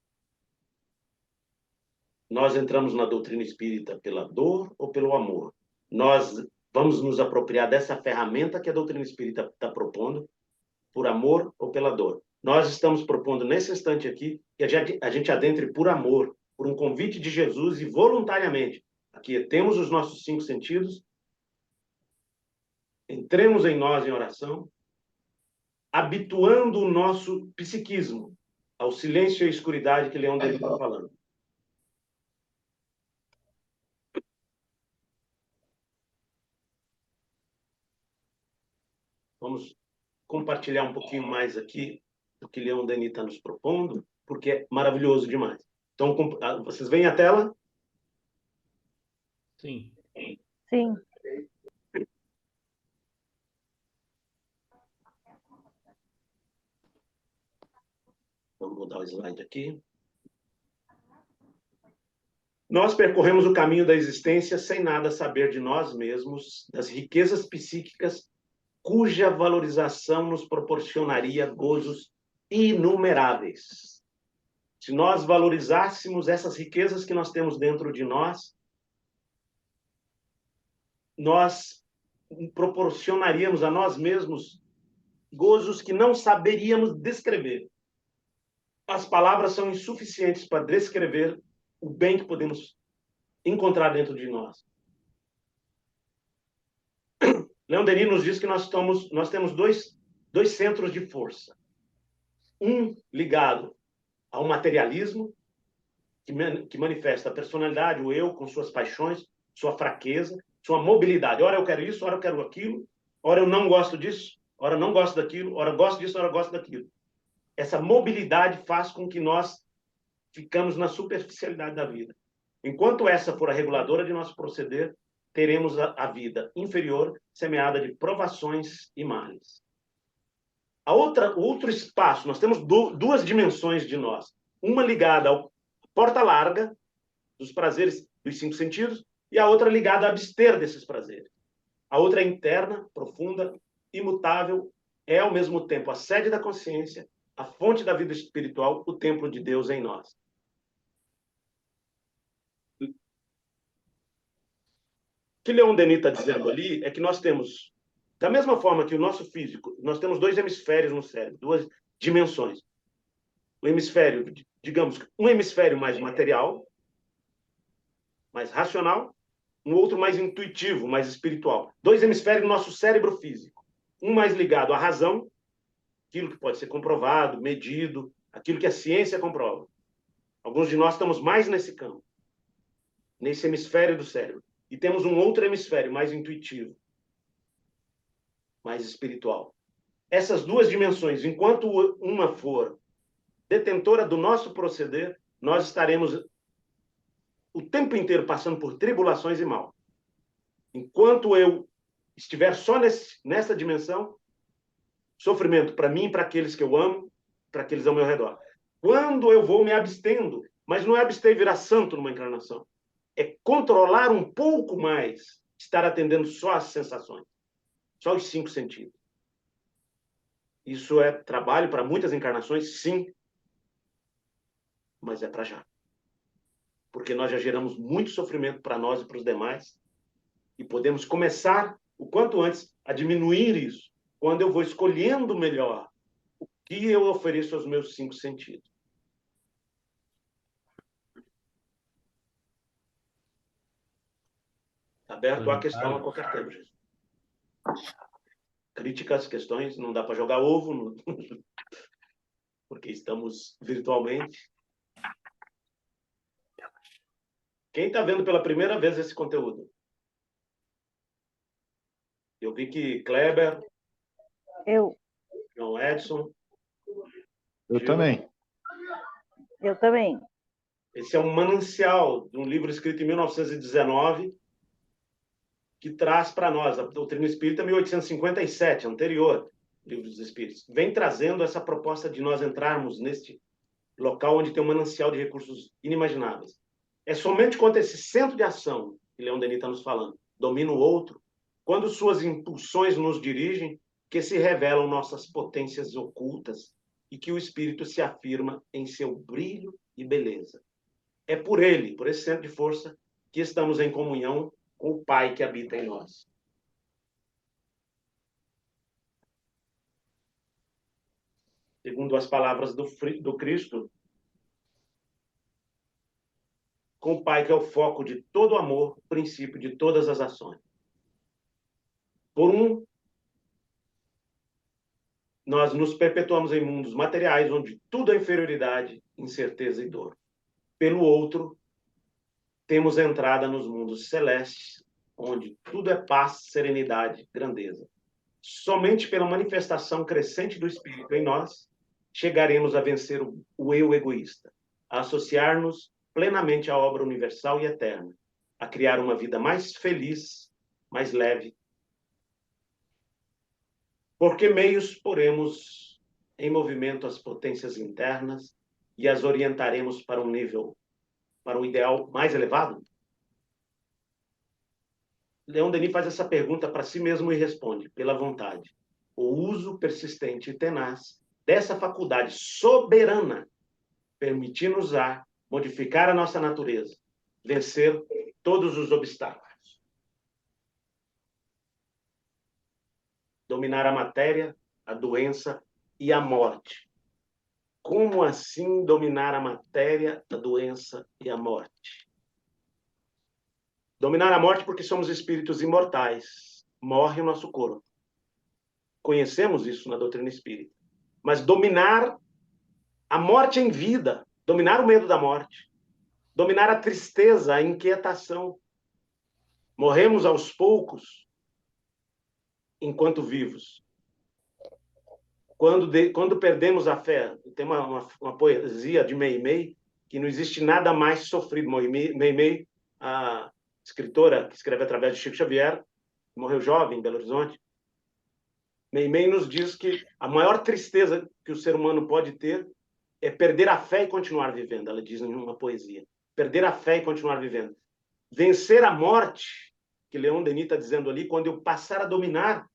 Nós entramos na doutrina espírita pela dor ou pelo amor? Nós vamos nos apropriar dessa ferramenta que a doutrina espírita está propondo, por amor ou pela dor? Nós estamos propondo nesse instante aqui que a gente adentre por amor, por um convite de Jesus e voluntariamente. Aqui temos os nossos 5 sentidos, entremos em nós em oração, habituando o nosso psiquismo ao silêncio e à escuridade que Leon Denis está falando. Vamos compartilhar um pouquinho mais aqui do que Leon Denis está nos propondo, porque é maravilhoso demais. Então, vocês veem a tela? Sim. Sim. Vamos mudar o slide aqui. Nós percorremos o caminho da existência sem nada saber de nós mesmos, das riquezas psíquicas, cuja valorização nos proporcionaria gozos inumeráveis. Se nós valorizássemos essas riquezas que nós temos dentro de nós, nós proporcionaríamos a nós mesmos gozos que não saberíamos descrever. As palavras são insuficientes para descrever o bem que podemos encontrar dentro de nós. Leon Denis nos diz que nós temos dois centros de força. Um ligado ao materialismo, que manifesta a personalidade, o eu, com suas paixões, sua fraqueza, sua mobilidade. Ora eu quero isso, ora eu quero aquilo, ora eu não gosto disso, ora eu não gosto daquilo, ora eu gosto disso, ora eu gosto daquilo. Essa mobilidade faz com que nós ficamos na superficialidade da vida. Enquanto essa for a reguladora de nosso proceder, teremos a vida inferior semeada de provações e males. Outro espaço, nós temos duas dimensões de nós. Uma ligada à porta larga dos prazeres dos 5 sentidos e a outra ligada a abster desses prazeres. A outra é interna, profunda, imutável, é ao mesmo tempo a sede da consciência, a fonte da vida espiritual, o templo de Deus em nós. O que Leon Denis está dizendo ali é que nós temos, da mesma forma que o nosso físico, nós temos 2 hemisférios no cérebro, 2 dimensões. O hemisfério, digamos, um hemisfério mais material, mais racional, um outro mais intuitivo, mais espiritual. 2 hemisférios no nosso cérebro físico. Um mais ligado à razão, aquilo que pode ser comprovado, medido, aquilo que a ciência comprova. Alguns de nós estamos mais nesse campo, nesse hemisfério do cérebro. E temos um outro hemisfério mais intuitivo, mais espiritual. Essas 2 dimensões, enquanto uma for detentora do nosso proceder, nós estaremos o tempo inteiro passando por tribulações e mal. Enquanto eu estiver só nessa dimensão, sofrimento para mim e para aqueles que eu amo, para aqueles ao meu redor. Quando eu vou me abstendo, mas não é abster e virar santo numa encarnação, é controlar um pouco mais, estar atendendo só as sensações, só os 5 sentidos. Isso é trabalho para muitas encarnações, sim, mas é para já. Porque nós já geramos muito sofrimento para nós e para os demais, e podemos começar, o quanto antes, a diminuir isso, quando eu vou escolhendo melhor o que eu ofereço aos meus 5 sentidos. Aberto à questão a qualquer tempo, Jesus. Críticas, questões, não dá para jogar ovo, porque estamos virtualmente. Quem está vendo pela primeira vez esse conteúdo? Eu vi que Kleber, Eu João Edson. Eu Gil. também. eu também. Esse é um manancial de um livro escrito em 1919 que traz para nós, a doutrina espírita 1857, anterior, Livro dos Espíritos, vem trazendo essa proposta de nós entrarmos neste local onde tem um manancial de recursos inimagináveis. É somente quando esse centro de ação, que Leon Denis está nos falando, domina o outro, quando suas impulsões nos dirigem, que se revelam nossas potências ocultas e que o espírito se afirma em seu brilho e beleza. É por ele, por esse centro de força, que estamos em comunhão com o Pai que habita em nós. Segundo as palavras do Cristo, com o Pai que é o foco de todo amor, princípio de todas as ações. Por um, nós nos perpetuamos em mundos materiais, onde tudo é inferioridade, incerteza e dor. Pelo outro, temos entrada nos mundos celestes, onde tudo é paz, serenidade, grandeza. Somente pela manifestação crescente do Espírito em nós, chegaremos a vencer o eu egoísta, a associar-nos plenamente à obra universal e eterna, a criar uma vida mais feliz, mais leve. Por que meios poremos em movimento as potências internas e as orientaremos para um nível, para um ideal mais elevado? Leon Denis faz essa pergunta para si mesmo e responde, pela vontade. O uso persistente e tenaz dessa faculdade soberana, permitindo-nos modificar a nossa natureza, vencer todos os obstáculos. Dominar a matéria, a doença e a morte. Como assim dominar a matéria, a doença e a morte? Dominar a morte porque somos espíritos imortais. Morre o nosso corpo. Conhecemos isso na doutrina espírita. Mas dominar a morte em vida, dominar o medo da morte, dominar a tristeza, a inquietação. Morremos aos poucos enquanto vivos. Quando perdemos a fé, tem uma poesia de Meimei que não existe nada mais sofrido. Meimei, a escritora que escreve através de Chico Xavier, morreu jovem em Belo Horizonte. Meimei nos diz que a maior tristeza que o ser humano pode ter é perder a fé e continuar vivendo. Ela diz em uma poesia. Perder a fé e continuar vivendo. Vencer a morte, que Leon Denis está dizendo ali, quando eu passar a dominar,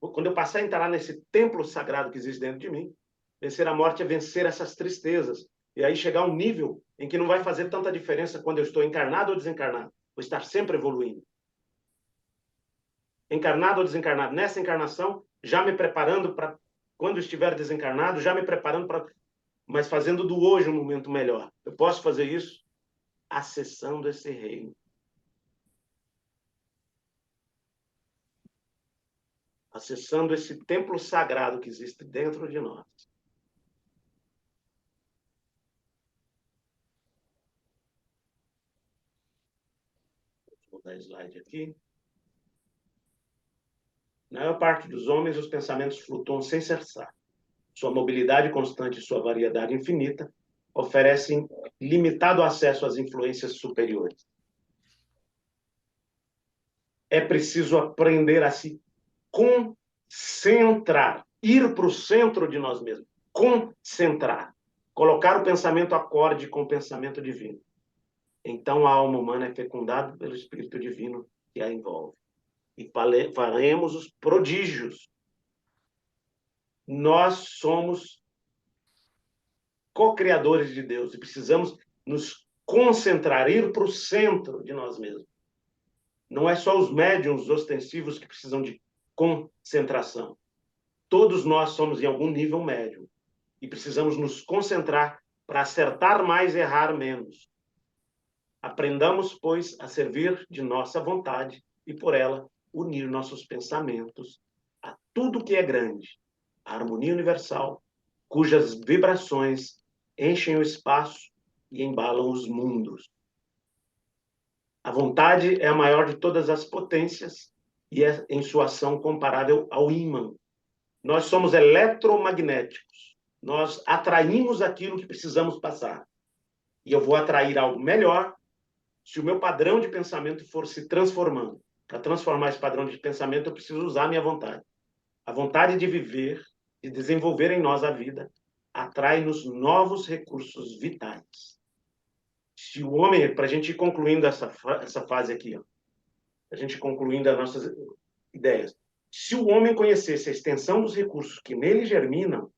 quando eu passar a entrar nesse templo sagrado que existe dentro de mim, vencer a morte é vencer essas tristezas. E aí chegar a um nível em que não vai fazer tanta diferença quando eu estou encarnado ou desencarnado. Vou estar sempre evoluindo. Encarnado ou desencarnado. Nessa encarnação, já me preparando para quando estiver desencarnado, já me preparando para... Mas fazendo do hoje um momento melhor. Eu posso fazer isso acessando esse reino. Acessando esse templo sagrado que existe dentro de nós. Vou mudar slide aqui. Na maior parte dos homens, os pensamentos flutuam sem cessar. Sua mobilidade constante e sua variedade infinita oferecem limitado acesso às influências superiores. É preciso aprender a se concentrar, ir para o centro de nós mesmos, concentrar, colocar o pensamento acorde com o pensamento divino. Então a alma humana é fecundada pelo Espírito Divino que a envolve. E faremos os prodígios. Nós somos co-criadores de Deus e precisamos nos concentrar, ir para o centro de nós mesmos. Não é só os médiuns ostensivos que precisam de concentração. Todos nós somos em algum nível médium e precisamos nos concentrar para acertar mais e errar menos. Aprendamos, pois, a servir de nossa vontade e, por ela, unir nossos pensamentos a tudo que é grande, a harmonia universal, cujas vibrações enchem o espaço e embalam os mundos. A vontade é a maior de todas as potências e é, em sua ação, comparável ao ímã. Nós somos eletromagnéticos. Nós atraímos aquilo que precisamos passar. E eu vou atrair algo melhor se o meu padrão de pensamento for se transformando. Para transformar esse padrão de pensamento, eu preciso usar a minha vontade. A vontade de viver, de desenvolver em nós a vida, atrai-nos novos recursos vitais. Se o homem, para a gente ir concluindo essa fase aqui, ó, a gente concluindo as nossas ideias, se o homem conhecesse a extensão dos recursos que nele germinam,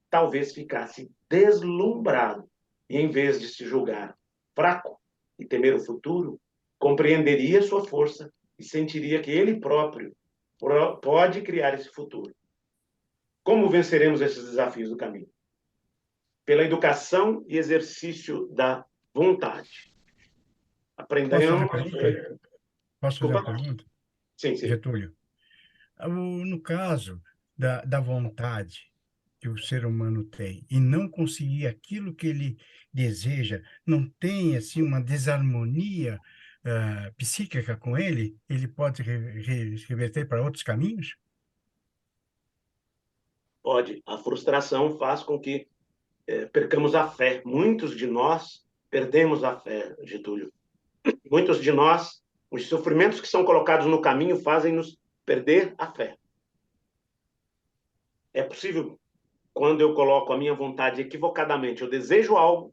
talvez ficasse deslumbrado e, em vez de se julgar fraco e temer o futuro, compreenderia sua força e sentiria que ele próprio pode criar esse futuro. Como venceremos esses desafios do caminho? Pela educação e exercício da vontade. Aprendemos... Posso fazer uma pergunta? Sim, sim. Getúlio, no caso da vontade que o ser humano tem e não conseguir aquilo que ele deseja, não tem assim uma desarmonia psíquica com ele? Ele pode reverter para outros caminhos? Pode. A frustração faz com que percamos a fé. Muitos de nós perdemos a fé, Getúlio. Muitos de nós, os sofrimentos que são colocados no caminho fazem-nos perder a fé. É possível, quando eu coloco a minha vontade equivocadamente, eu desejo algo,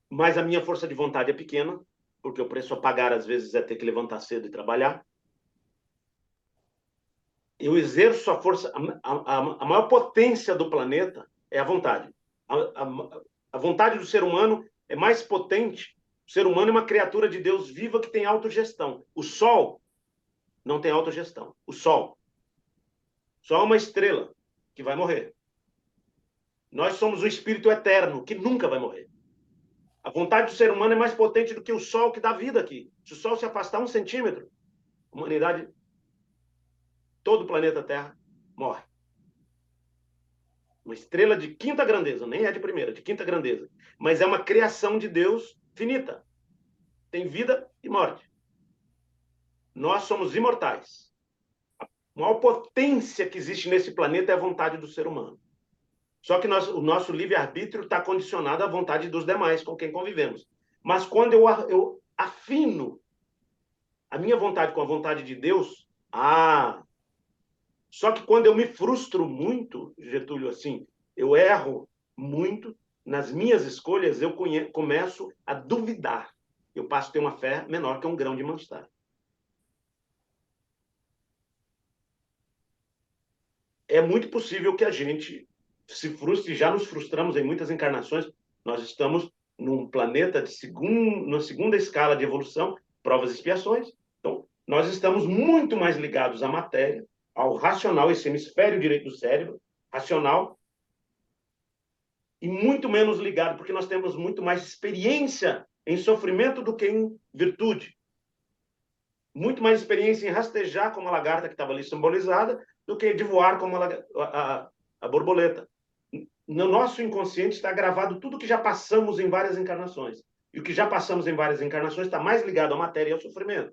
mas a minha força de vontade é pequena, porque o preço a pagar, às vezes, é ter que levantar cedo e trabalhar. Eu exerço a força, a maior potência do planeta é a vontade. A vontade do ser humano é mais potente. O ser humano é uma criatura de Deus viva que tem autogestão. O Sol não tem autogestão. O Sol é uma estrela que vai morrer. Nós somos um espírito eterno que nunca vai morrer. A vontade do ser humano é mais potente do que o Sol que dá vida aqui. Se o Sol se afastar 1 centímetro, a humanidade, todo o planeta Terra, morre. Uma estrela de quinta grandeza, nem é de primeira, de quinta grandeza. Mas é uma criação de Deus finita. Tem vida e morte. Nós somos imortais. A maior potência que existe nesse planeta é a vontade do ser humano. Só que o nosso livre-arbítrio está condicionado à vontade dos demais com quem convivemos. Mas quando eu afino a minha vontade com a vontade de Deus, só que quando eu me frustro muito, Getúlio, assim, eu erro muito nas minhas escolhas, eu começo a duvidar. Eu passo a ter uma fé menor que um grão de mostarda. É muito possível que a gente se frustre, já nos frustramos em muitas encarnações. Nós estamos num planeta na segunda escala de evolução, provas e expiações. Então, nós estamos muito mais ligados à matéria, ao racional, esse hemisfério direito do cérebro, racional, e muito menos ligado, porque nós temos muito mais experiência em sofrimento do que em virtude. Muito mais experiência em rastejar como a lagarta que estava ali simbolizada, do que de voar como a borboleta. No nosso inconsciente está gravado tudo que já passamos em várias encarnações. E o que já passamos em várias encarnações está mais ligado à matéria e ao sofrimento.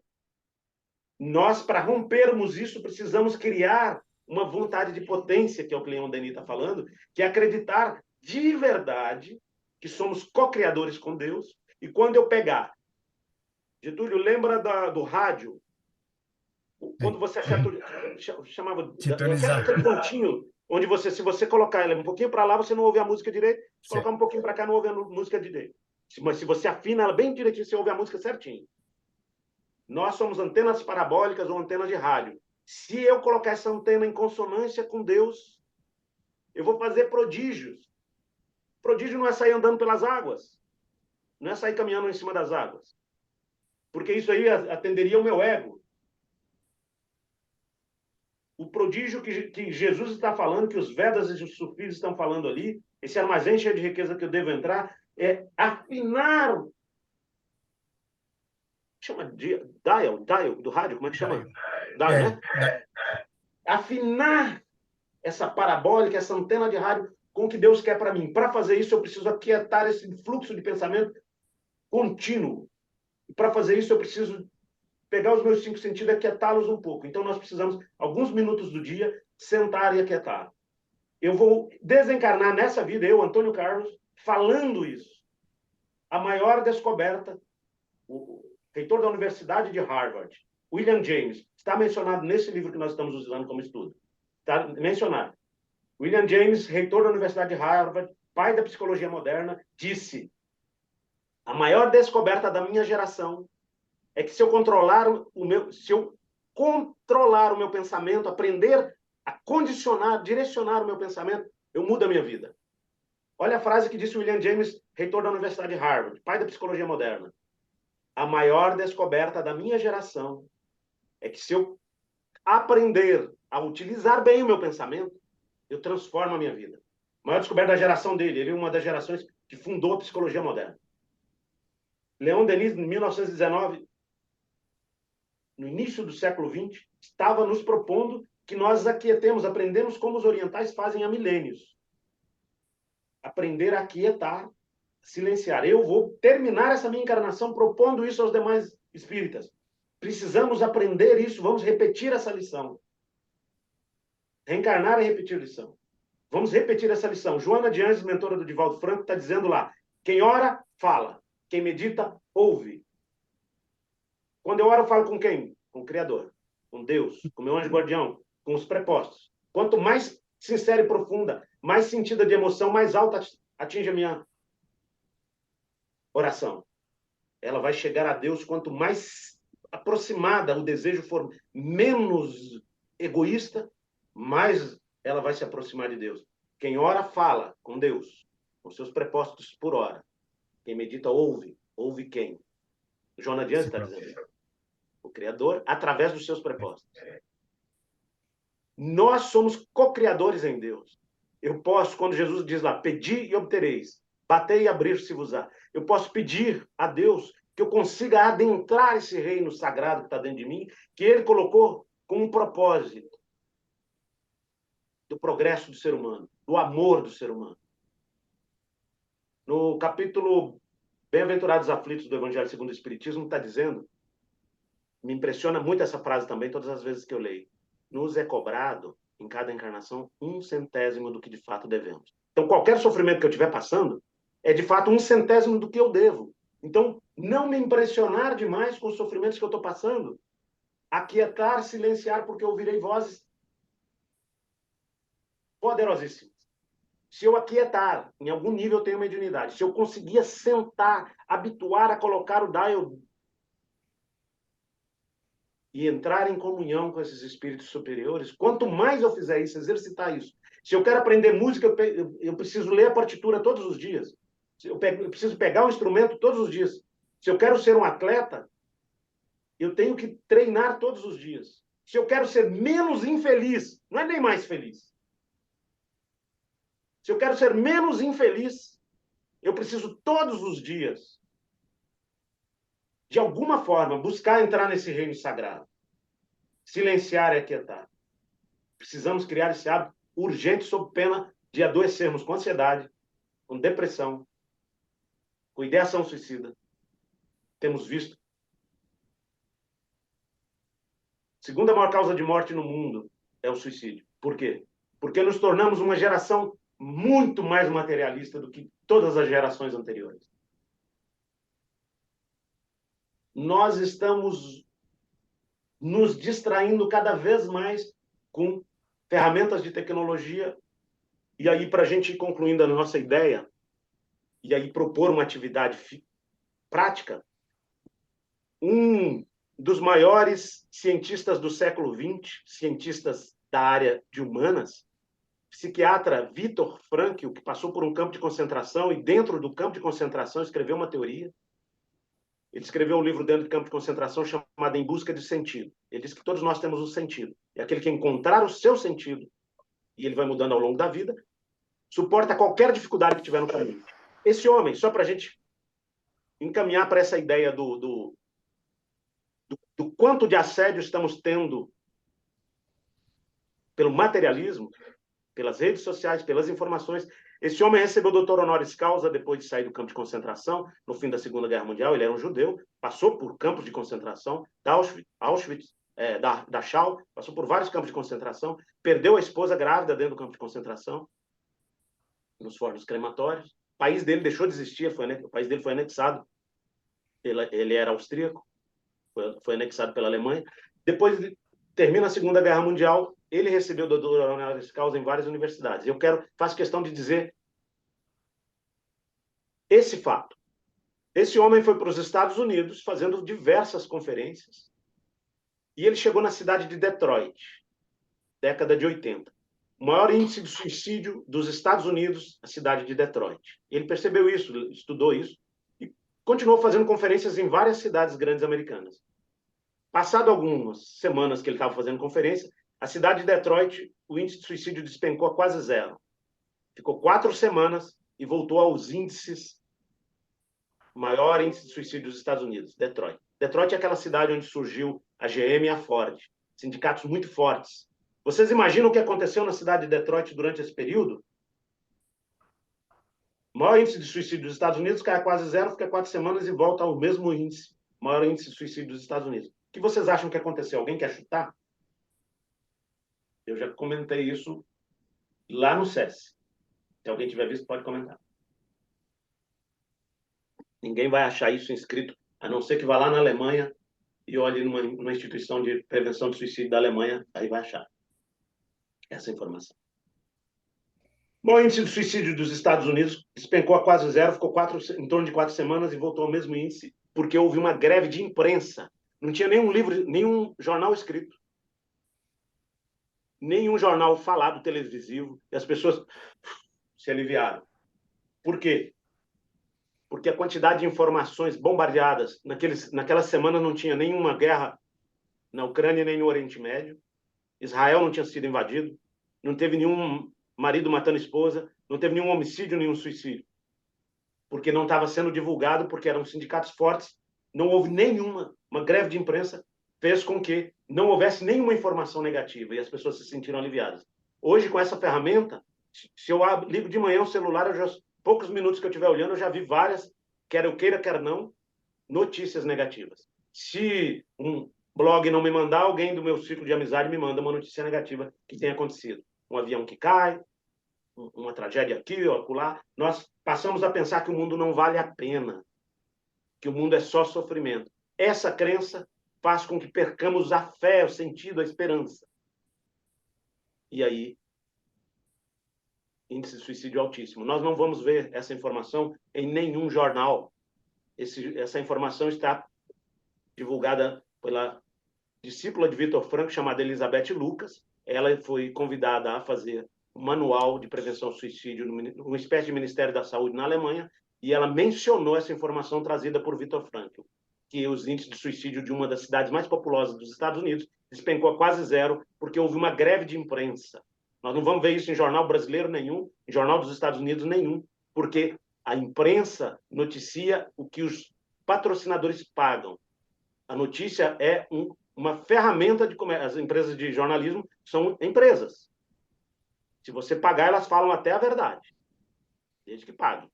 Nós, para rompermos isso, precisamos criar uma vontade de potência, que é o que Leon Denis está falando, que é acreditar de verdade que somos co-criadores com Deus. E quando eu pegar... Getúlio, lembra do rádio? Quando você chamava... Aquele pontinho, onde se você colocar ele um pouquinho para lá, você não ouve a música direito. Se colocar um pouquinho para cá, não ouve a música direito. Mas se você afina ela bem direitinho, você ouve a música certinho. Nós somos antenas parabólicas ou antenas de rádio. Se eu colocar essa antena em consonância com Deus, eu vou fazer prodígios. Prodígio não é sair andando pelas águas. Não é sair caminhando em cima das águas. Porque isso aí atenderia o meu ego. O prodígio que Jesus está falando, que os Vedas e os Sufis estão falando ali, esse armazém cheio de riqueza que eu devo entrar, é afinar... Chama dial do rádio, como é que chama? Dial, né? Afinar essa parabólica, essa antena de rádio com o que Deus quer para mim. Para fazer isso, eu preciso aquietar esse fluxo de pensamento contínuo. E para fazer isso, eu preciso pegar os meus 5 sentidos e aquietá-los um pouco. Então, nós precisamos, alguns minutos do dia, sentar e aquietar. Eu vou desencarnar nessa vida, eu, Antônio Carlos, falando isso. A maior descoberta, o reitor da Universidade de Harvard, William James, está mencionado nesse livro que nós estamos usando como estudo. Está mencionado. William James, reitor da Universidade de Harvard, pai da psicologia moderna, disse: a maior descoberta da minha geração é que se eu controlar o meu pensamento, aprender a condicionar, direcionar o meu pensamento, eu mudo a minha vida. Olha a frase que disse William James, reitor da Universidade de Harvard, pai da psicologia moderna. A maior descoberta da minha geração é que se eu aprender a utilizar bem o meu pensamento, eu transformo a minha vida. A maior descoberta da geração dele. Ele é uma das gerações que fundou a psicologia moderna. Leon Denis, em 1919, no início do século XX, estava nos propondo que nós aquietemos, aprendemos como os orientais fazem há milênios. Aprender a aquietar, silenciar. Eu vou terminar essa minha encarnação propondo isso aos demais espíritas. Precisamos aprender isso, vamos repetir essa lição. Reencarnar e repetir lição. Vamos repetir essa lição. Joana de Anjos, mentora do Divaldo Franco, está dizendo lá: quem ora, fala. Quem medita, ouve. Quando eu oro, eu falo com quem? Com o Criador, com Deus, com o meu anjo guardião, com os prepostos. Quanto mais sincera e profunda, mais sentida de emoção, mais alta atinge a minha oração. Ela vai chegar a Deus quanto mais aproximada o desejo for, menos egoísta, mais ela vai se aproximar de Deus. Quem ora, fala com Deus, com seus prepostos por hora. Quem medita, ouve. Ouve quem? Joana de Anjos está dizendo. O Criador, através dos seus prepostos. Nós somos co-criadores em Deus. Eu posso, quando Jesus diz lá, pedi e obtereis, batei e abrir-se-vos-á. Eu posso pedir a Deus que eu consiga adentrar esse reino sagrado que está dentro de mim, que Ele colocou com um propósito do progresso do ser humano, do amor do ser humano. No capítulo Bem-aventurados aflitos do Evangelho segundo o Espiritismo, está dizendo, me impressiona muito essa frase também, todas as vezes que eu leio, nos é cobrado, em cada encarnação, 1/100º do que de fato devemos. Então, qualquer sofrimento que eu estiver passando, é de fato 1/100º do que eu devo. Então, não me impressionar demais com os sofrimentos que eu estou passando, aquietar, silenciar, porque eu ouvirei vozes poderosíssimas. Se eu aquietar, em algum nível eu tenho mediunidade, se eu conseguir sentar, habituar a colocar o dial e entrar em comunhão com esses espíritos superiores, quanto mais eu fizer isso, exercitar isso. Se eu quero aprender música, eu preciso ler a partitura todos os dias. Eu preciso pegar um instrumento todos os dias. Se eu quero ser um atleta, eu tenho que treinar todos os dias. Se eu quero ser menos infeliz, não é nem mais feliz. Se eu quero ser menos infeliz, eu preciso todos os dias, de alguma forma, buscar entrar nesse reino sagrado. Silenciar e aquietar. Precisamos criar esse hábito urgente sob pena de adoecermos com ansiedade, com depressão, com ideação suicida. Temos visto. Segunda maior causa de morte no mundo é o suicídio. Por quê? Porque nos tornamos uma geração muito mais materialista do que todas as gerações anteriores. Nós estamos nos distraindo cada vez mais com ferramentas de tecnologia. E aí, para a gente ir concluindo a nossa ideia, e aí propor uma atividade prática, um dos maiores cientistas do século XX, cientistas da área de humanas, psiquiatra Viktor Frankl, que passou por um campo de concentração e dentro do campo de concentração escreveu uma teoria. Ele escreveu um livro dentro do campo de concentração chamado Em Busca de Sentido. Ele diz que todos nós temos um sentido. É aquele que encontrar o seu sentido, e ele vai mudando ao longo da vida, suporta qualquer dificuldade que tiver no caminho. Esse homem, só para a gente encaminhar para essa ideia do quanto de assédio estamos tendo pelo materialismo, pelas redes sociais, pelas informações. Esse homem recebeu o doutor honoris causa depois de sair do campo de concentração, no fim da Segunda Guerra Mundial. Ele era um judeu, passou por campos de concentração, Auschwitz, Dachau, passou por vários campos de concentração, perdeu a esposa grávida dentro do campo de concentração, nos fornos crematórios. O país dele deixou de existir, o país dele foi anexado. Ele era austríaco, foi anexado pela Alemanha. Depois termina a Segunda Guerra Mundial, ele recebeu o doutor honoris causa em várias universidades. Eu faço questão de dizer esse fato. Esse homem foi para os Estados Unidos fazendo diversas conferências e ele chegou na cidade de Detroit, década de 80. O maior índice de suicídio dos Estados Unidos, a cidade de Detroit. Ele percebeu isso, estudou isso e continuou fazendo conferências em várias cidades grandes americanas. Passado algumas semanas que ele estava fazendo conferência, a cidade de Detroit, o índice de suicídio despencou a quase zero. Ficou 4 semanas e voltou aos índices, maior índice de suicídio dos Estados Unidos, Detroit. Detroit é aquela cidade onde surgiu a GM e a Ford, sindicatos muito fortes. Vocês imaginam o que aconteceu na cidade de Detroit durante esse período? O maior índice de suicídio dos Estados Unidos cai a quase zero, fica 4 semanas e volta ao mesmo índice, maior índice de suicídio dos Estados Unidos. O que vocês acham que aconteceu? Alguém quer chutar? Eu já comentei isso lá no SESC. Se alguém tiver visto, pode comentar. Ninguém vai achar isso inscrito, a não ser que vá lá na Alemanha e olhe numa instituição de prevenção de suicídio da Alemanha, aí vai achar essa informação. Bom, o índice de suicídio dos Estados Unidos despencou a quase zero, ficou em torno de 4 semanas e voltou ao mesmo índice, porque houve uma greve de imprensa. Não tinha nenhum livro, nenhum jornal escrito, nenhum jornal falado televisivo, e as pessoas se aliviaram. Por quê? Porque a quantidade de informações bombardeadas, naquela semana não tinha nenhuma guerra na Ucrânia nem no Oriente Médio, Israel não tinha sido invadido, não teve nenhum marido matando esposa, não teve nenhum homicídio, nenhum suicídio, porque não estava sendo divulgado, porque eram sindicatos fortes, não houve uma greve de imprensa fez com que não houvesse nenhuma informação negativa e as pessoas se sentiram aliviadas. Hoje, com essa ferramenta, se eu ligo de manhã o celular, poucos minutos que eu estiver olhando, eu já vi várias, quer eu queira, quer não, notícias negativas. Se um blog não me mandar, alguém do meu ciclo de amizade me manda uma notícia negativa que tenha acontecido. Um avião que cai, uma tragédia aqui ou acolá. Nós passamos a pensar que o mundo não vale a pena, que o mundo é só sofrimento. Essa crença faz com que percamos a fé, o sentido, a esperança. E aí, índice de suicídio altíssimo. Nós não vamos ver essa informação em nenhum jornal. Essa informação está divulgada pela discípula de Vitor Frankl, chamada Elizabeth Lucas. Ela foi convidada a fazer um manual de prevenção ao suicídio numa espécie de Ministério da Saúde na Alemanha, e ela mencionou essa informação trazida por Vitor Frankl, que os índices de suicídio de uma das cidades mais populosas dos Estados Unidos despencou a quase zero, porque houve uma greve de imprensa. Nós não vamos ver isso em jornal brasileiro nenhum, em jornal dos Estados Unidos nenhum, porque a imprensa noticia o que os patrocinadores pagam. A notícia é uma ferramenta de comércio. As empresas de jornalismo são empresas. Se você pagar, elas falam até a verdade, desde que paguem.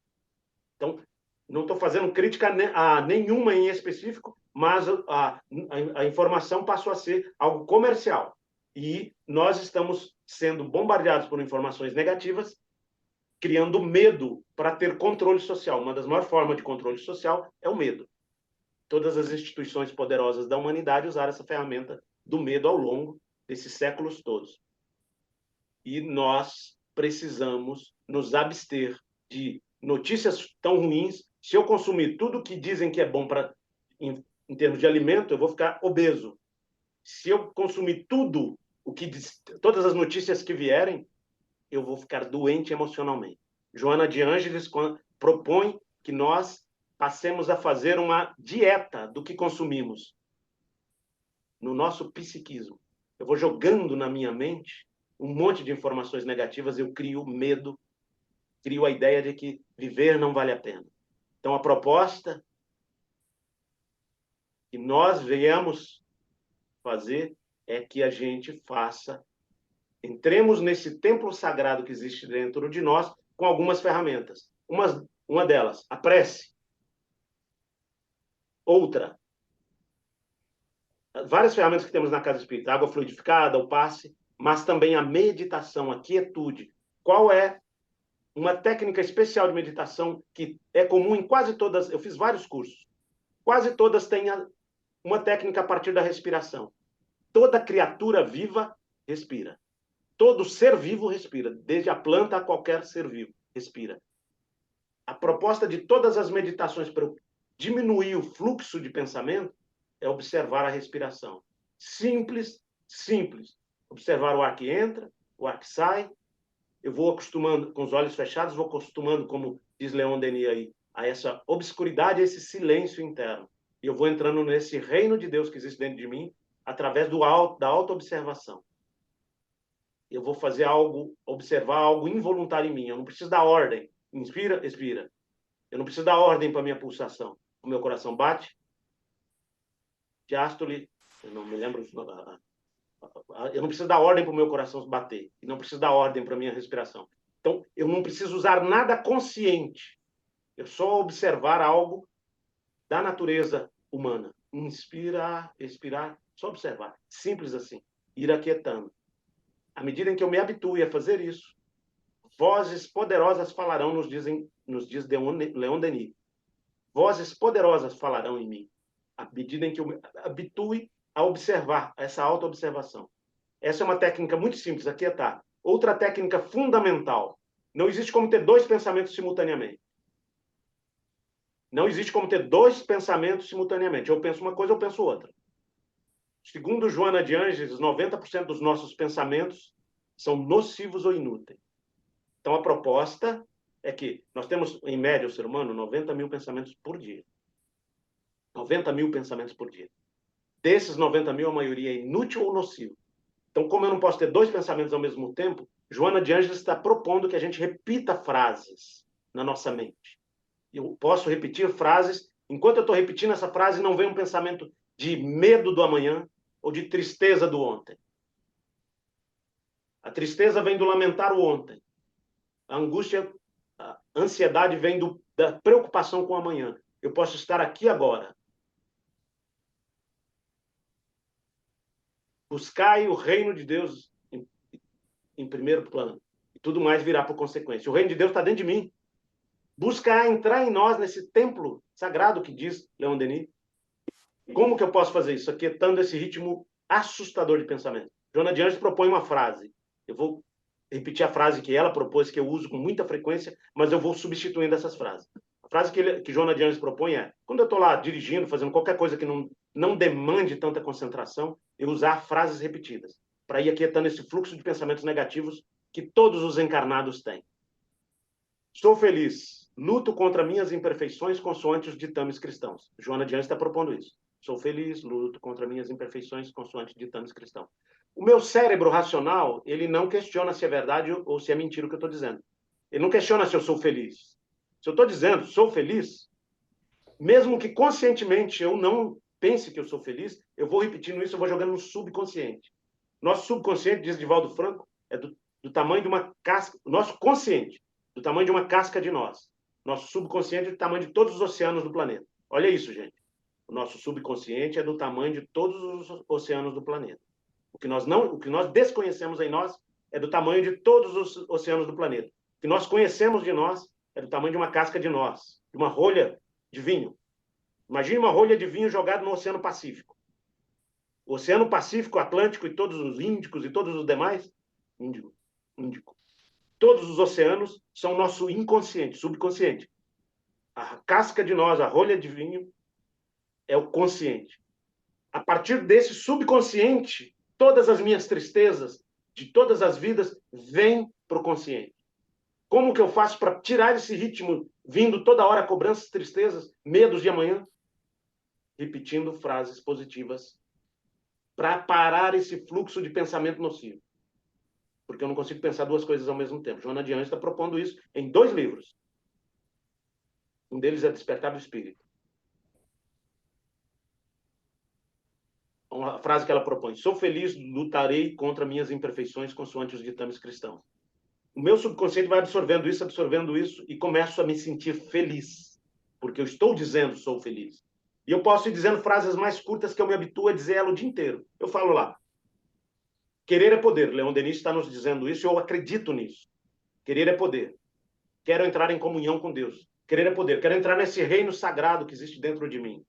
Então, não estou fazendo crítica a nenhuma em específico, mas a informação passou a ser algo comercial. E nós estamos sendo bombardeados por informações negativas, criando medo para ter controle social. Uma das maiores formas de controle social é o medo. Todas as instituições poderosas da humanidade usaram essa ferramenta do medo ao longo desses séculos todos. E nós precisamos nos abster de notícias tão ruins. Se eu consumir tudo que dizem que é bom em termos de alimento, eu vou ficar obeso. Se eu consumir todas as notícias que vierem, eu vou ficar doente emocionalmente. Joana de Ângeles propõe que nós passemos a fazer uma dieta do que consumimos no nosso psiquismo. Eu vou jogando na minha mente um monte de informações negativas, eu crio medo, crio a ideia de que viver não vale a pena. Então, a proposta que nós viemos fazer é que a gente entremos nesse templo sagrado que existe dentro de nós com algumas ferramentas. Uma delas, a prece. Outra, várias ferramentas que temos na casa espírita, a água fluidificada, o passe, mas também a meditação, a quietude. Qual é uma técnica especial de meditação que é comum em quase todas, eu fiz vários cursos, quase todas têm uma técnica a partir da respiração. Toda criatura viva respira. Todo ser vivo respira, desde a planta a qualquer ser vivo respira. A proposta de todas as meditações para diminuir o fluxo de pensamento é observar a respiração. Simples, simples. Observar o ar que entra, o ar que sai. Eu vou acostumando, com os olhos fechados, vou acostumando, como diz Leon Denis aí, a essa obscuridade, a esse silêncio interno. E eu vou entrando nesse reino de Deus que existe dentro de mim, através da auto-observação. Eu vou fazer algo, observar algo involuntário em mim. Eu não preciso dar ordem. Inspira, expira. Eu não preciso dar ordem para a minha pulsação. O meu coração bate. Diástole, eu não me lembro. Eu não preciso dar ordem para o meu coração bater. E não preciso dar ordem para a minha respiração. Então, eu não preciso usar nada consciente. Eu só observar algo da natureza humana. Inspirar, expirar, só observar. Simples assim. Ir aquietando. À medida em que eu me habitue a fazer isso, vozes poderosas falarão, nos diz Leon Denis. Vozes poderosas falarão em mim. À medida em que eu me habitue a observar, essa auto-observação. Essa é uma técnica muito simples, aquietar. Outra técnica fundamental. Não existe como ter dois pensamentos simultaneamente. Não existe como ter dois pensamentos simultaneamente. Eu penso uma coisa, eu penso outra. Segundo Joana de Ângeles, 90% dos nossos pensamentos são nocivos ou inúteis. Então, a proposta é que nós temos, em média, o ser humano, 90 mil pensamentos por dia. 90 mil pensamentos por dia. Desses 90 mil, a maioria é inútil ou nocivo. Então, como eu não posso ter dois pensamentos ao mesmo tempo, Joana de Ângeles está propondo que a gente repita frases na nossa mente. Eu posso repetir frases, enquanto eu estou repetindo essa frase, não vem um pensamento de medo do amanhã ou de tristeza do ontem. A tristeza vem do lamentar o ontem. A angústia, a ansiedade vem da preocupação com o amanhã. Eu posso estar aqui agora. Buscai o reino de Deus em primeiro plano. E tudo mais virá por consequência. O reino de Deus está dentro de mim. Buscar entrar em nós, nesse templo sagrado que diz Leon Denis. Como que eu posso fazer isso? Aquietando esse ritmo assustador de pensamento. Joana de Ângeles propõe uma frase. Eu vou repetir a frase que ela propôs, que eu uso com muita frequência, mas eu vou substituindo essas frases. A frase que Joana de Ângeles propõe é, quando eu estou lá dirigindo, fazendo qualquer coisa que não demande tanta concentração, eu usar frases repetidas, para ir aquietando esse fluxo de pensamentos negativos que todos os encarnados têm. Sou feliz, luto contra minhas imperfeições consoante os ditames cristãos. Joana de Ângeles está propondo isso. Sou feliz, luto contra minhas imperfeições consoante ditames cristãos. O meu cérebro racional, ele não questiona se é verdade ou se é mentira o que eu estou dizendo. Ele não questiona se eu sou feliz. Se eu estou dizendo sou feliz, mesmo que conscientemente eu não pense que eu sou feliz, eu vou repetindo isso, eu vou jogando no subconsciente. Nosso subconsciente, diz Divaldo Franco, é do tamanho de uma casca. Nosso consciente, do tamanho de uma casca de nós. Nosso subconsciente é do tamanho de todos os oceanos do planeta. Olha isso, gente. O nosso subconsciente é do tamanho de todos os oceanos do planeta. O que nós desconhecemos em nós é do tamanho de todos os oceanos do planeta. O que nós conhecemos de nós é do tamanho de uma casca de noz, de uma rolha de vinho. Imagine uma rolha de vinho jogada no Oceano Pacífico. O Oceano Pacífico, Atlântico e todos os Índicos e todos os demais, Índico. Todos os oceanos são nosso inconsciente, subconsciente. A casca de noz, a rolha de vinho, é o consciente. A partir desse subconsciente, todas as minhas tristezas, de todas as vidas, vêm para o consciente. Como que eu faço para tirar esse ritmo, vindo toda hora cobranças, tristezas, medos de amanhã? Repetindo frases positivas para parar esse fluxo de pensamento nocivo. Porque eu não consigo pensar duas coisas ao mesmo tempo. Joana de Ângeles está propondo isso em 2 livros. Um deles é Despertar do Espírito. Uma frase que ela propõe: sou feliz, lutarei contra minhas imperfeições consoante os ditames cristãos. O meu subconsciente vai absorvendo isso, e começo a me sentir feliz, porque eu estou dizendo sou feliz. E eu posso ir dizendo frases mais curtas que eu me habituo a dizer ela o dia inteiro. Eu falo lá, querer é poder. Leon Denis está nos dizendo isso e eu acredito nisso. Querer é poder. Quero entrar em comunhão com Deus. Querer é poder. Quero entrar nesse reino sagrado que existe dentro de mim.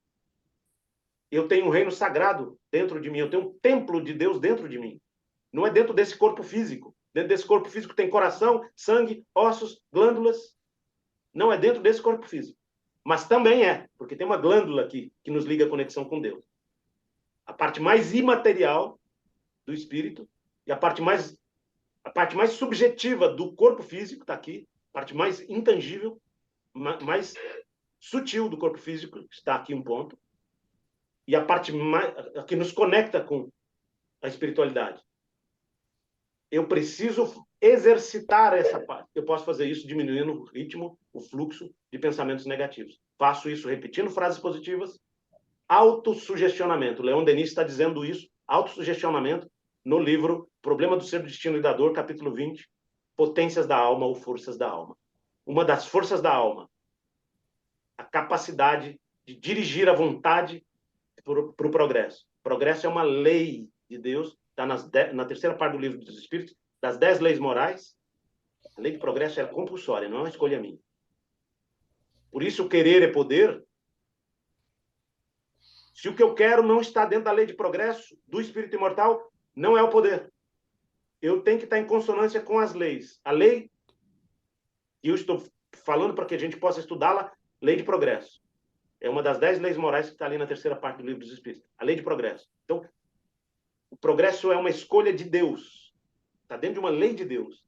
Eu tenho um reino sagrado dentro de mim. Eu tenho um templo de Deus dentro de mim. Não é dentro desse corpo físico. Dentro desse corpo físico tem coração, sangue, ossos, glândulas. Não é dentro desse corpo físico. Mas também é, porque tem uma glândula aqui que nos liga a conexão com Deus. A parte mais imaterial do espírito e a parte mais subjetiva do corpo físico está aqui, a parte mais intangível, mais sutil do corpo físico está aqui um ponto, e a parte que nos conecta com a espiritualidade. Eu preciso exercitar essa parte. Eu posso fazer isso diminuindo o ritmo, o fluxo de pensamentos negativos. Faço isso repetindo frases positivas, autossugestionamento. Leon Denis está dizendo isso, autossugestionamento, no livro Problema do Ser, do Destino e da Dor, capítulo 20, Potências da Alma ou Forças da Alma. Uma das forças da alma, a capacidade de dirigir a vontade para o progresso. Progresso é uma lei de Deus, está na terceira parte do livro dos Espíritos, das 10 leis morais. A lei de progresso é compulsória, não é uma escolha minha. Por isso, o querer é poder. Se o que eu quero não está dentro da lei de progresso do espírito imortal, não é o poder. Eu tenho que estar em consonância com as leis. A lei, e eu estou falando para que a gente possa estudá-la, lei de progresso. É uma das 10 leis morais que está ali na terceira parte do livro dos Espíritos. A lei de progresso. Então, o progresso é uma escolha de Deus. Está dentro de uma lei de Deus.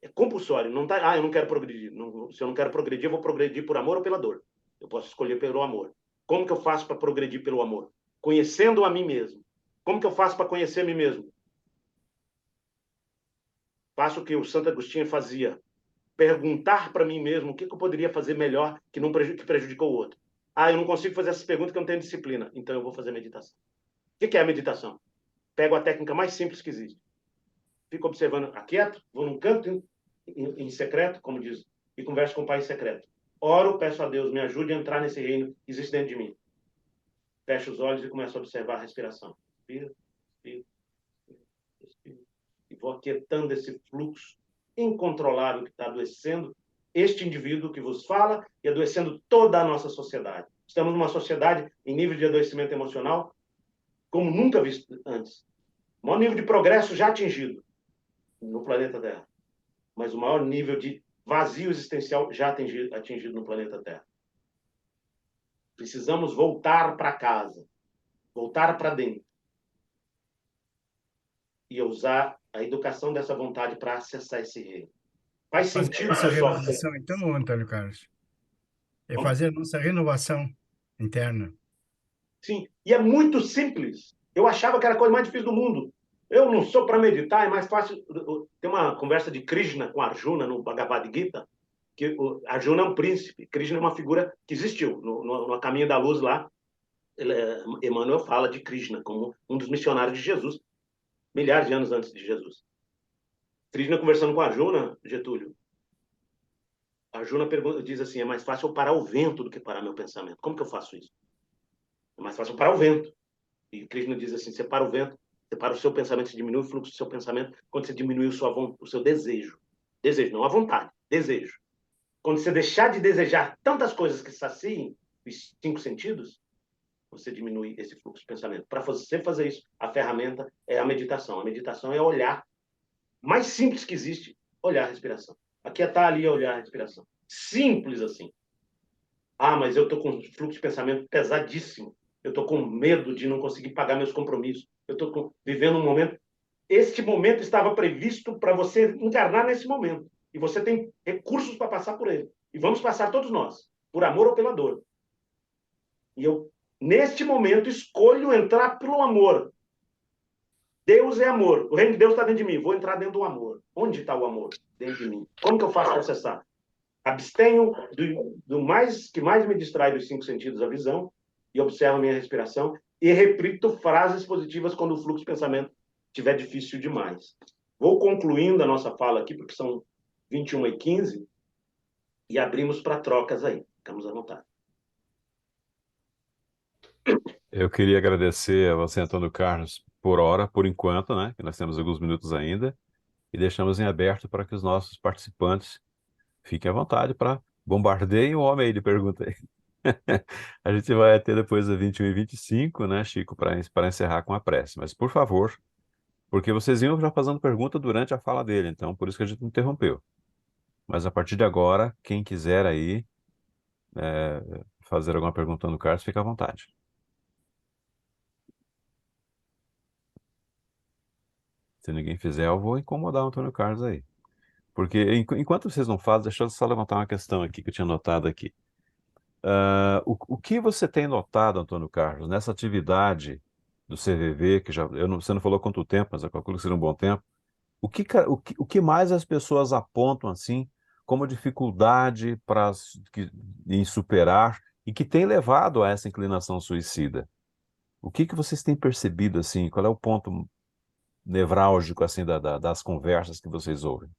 É compulsório. Não tá, eu não quero progredir. Não, se eu não quero progredir, eu vou progredir por amor ou pela dor. Eu posso escolher pelo amor. Como que eu faço para progredir pelo amor? Conhecendo a mim mesmo. Como que eu faço para conhecer a mim mesmo? Faço o que o Santo Agostinho fazia. Perguntar para mim mesmo o que eu poderia fazer melhor que prejudicou o outro. Eu não consigo fazer essas perguntas porque eu não tenho disciplina. Então eu vou fazer meditação. O que é a meditação? Pego a técnica mais simples que existe. Fico observando quieto, vou num canto em secreto, como diz, e converso com o Pai em secreto. Oro, peço a Deus, me ajude a entrar nesse reino que existe dentro de mim. Fecho os olhos e começo a observar a respiração. Respiro, respiro, respiro. E vou aquietando esse fluxo incontrolável que está adoecendo este indivíduo que vos fala e adoecendo toda a nossa sociedade. Estamos numa sociedade em nível de adoecimento emocional como nunca visto antes. O maior nível de progresso já atingido no planeta Terra. Mas o maior nível de vazio existencial já atingido no planeta Terra. Precisamos voltar para casa, voltar para dentro e usar a educação dessa vontade para acessar esse reino. Faz sentido, essa pessoal? renovação, então, Antônio Carlos? É fazer a nossa renovação interna. Sim, e é muito simples. Eu achava que era a coisa mais difícil do mundo. Eu não sou para meditar, é mais fácil. Tem uma conversa de Krishna com Arjuna no Bhagavad Gita, que Arjuna é um príncipe, Krishna é uma figura que existiu no Caminho da Luz lá. Emmanuel fala de Krishna como um dos missionários de Jesus, milhares de anos antes de Jesus. Krishna conversando com Arjuna, Getúlio. Arjuna diz assim, é mais fácil eu parar o vento do que parar meu pensamento. Como que eu faço isso? É mais fácil eu parar o vento. E Krishna diz assim, você para o vento, você para o seu pensamento, você diminui o fluxo do seu pensamento, quando você diminui o seu desejo. Desejo, não a vontade, desejo. Quando você deixar de desejar tantas coisas que saciem os 5 sentidos, você diminui esse fluxo de pensamento. Para você fazer isso, a ferramenta é a meditação. A meditação é olhar, mais simples que existe, olhar a respiração. Aquietar ali é olhar a respiração. Simples assim. Mas eu estou com um fluxo de pensamento pesadíssimo. Eu estou com medo de não conseguir pagar meus compromissos. Eu estou vivendo um momento. Este momento estava previsto para você encarnar nesse momento. E você tem recursos para passar por ele. E vamos passar todos nós, por amor ou pela dor. E eu, neste momento, escolho entrar pelo amor. Deus é amor. O reino de Deus está dentro de mim. Vou entrar dentro do amor. Onde está o amor? Dentro de mim. Como que eu faço para acessar? Abstenho do que mais me distrai dos 5 sentidos, a visão, e observo a minha respiração, e repito frases positivas quando o fluxo de pensamento estiver difícil demais. Vou concluindo a nossa fala aqui, porque são 21h15, e abrimos para trocas aí. Ficamos à vontade. Eu queria agradecer a você, Antônio Carlos, por enquanto, né? Que nós temos alguns minutos ainda, e deixamos em aberto para que os nossos participantes fiquem à vontade para bombardeiem o homem aí de pergunta aí. A gente vai ter depois a 21h25, né, Chico, para encerrar com a prece. Mas, por favor, porque vocês iam já fazendo pergunta durante a fala dele, então por isso que a gente interrompeu. Mas a partir de agora, quem quiser aí fazer alguma pergunta no Carlos, fica à vontade. Se ninguém fizer, eu vou incomodar o Antônio Carlos aí. Porque enquanto vocês não fazem, deixa eu só levantar uma questão aqui que eu tinha notado aqui. O que você tem notado, Antônio Carlos, nessa atividade do CVV, que você não falou quanto tempo, mas eu calculo que seria um bom tempo. O que mais as pessoas apontam assim como dificuldade em superar e que tem levado a essa inclinação suicida? O que vocês têm percebido assim? Qual é o ponto nevrálgico assim das conversas que vocês ouvem?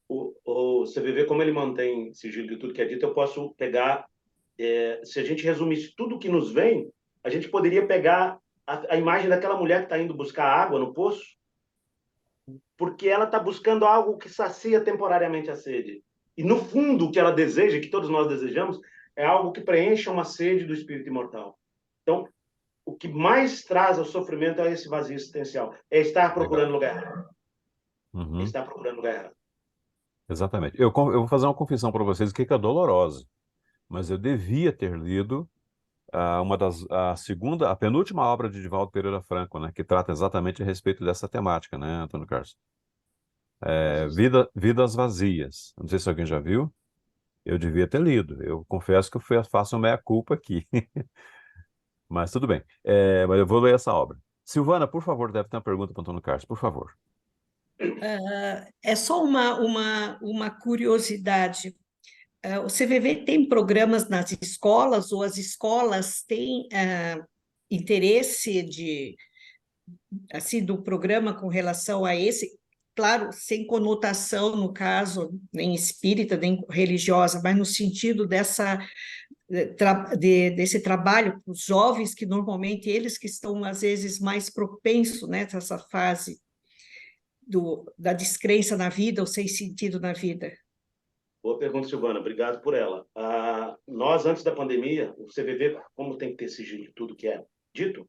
O CVV, como ele mantém sigilo de tudo que é dito, eu posso pegar, se a gente resumisse tudo que nos vem, a gente poderia pegar a imagem daquela mulher que está indo buscar água no poço, porque ela está buscando algo que sacia temporariamente a sede. E, no fundo, o que ela deseja, que todos nós desejamos, é algo que preencha uma sede do espírito imortal. Então, o que mais traz ao sofrimento é esse vazio existencial. É estar procurando lugar errado. Uhum. É estar procurando lugar errado. Exatamente. Eu vou fazer uma confissão para vocês que é dolorosa, mas eu devia ter lido a penúltima obra de Divaldo Pereira Franco, né, que trata exatamente a respeito dessa temática, né, Antônio Carlos? Vidas Vazias. Não sei se alguém já viu. Eu devia ter lido. Eu confesso que eu faço uma meia-culpa aqui. Mas tudo bem. Mas eu vou ler essa obra. Silvana, por favor, deve ter uma pergunta para o Antônio Carlos, por favor. É só uma curiosidade. O CVV tem programas nas escolas, ou as escolas têm interesse assim, do programa com relação a esse, claro, sem conotação, no caso, nem espírita, nem religiosa, mas no sentido desse trabalho para os jovens, que normalmente eles que estão, às vezes, mais propensos, né, nessa fase da descrença na vida, ou sem sentido na vida. Boa pergunta, Silvana. Obrigado por ela. Nós, antes da pandemia, o CVV, como tem que ter sigilo de tudo que é dito,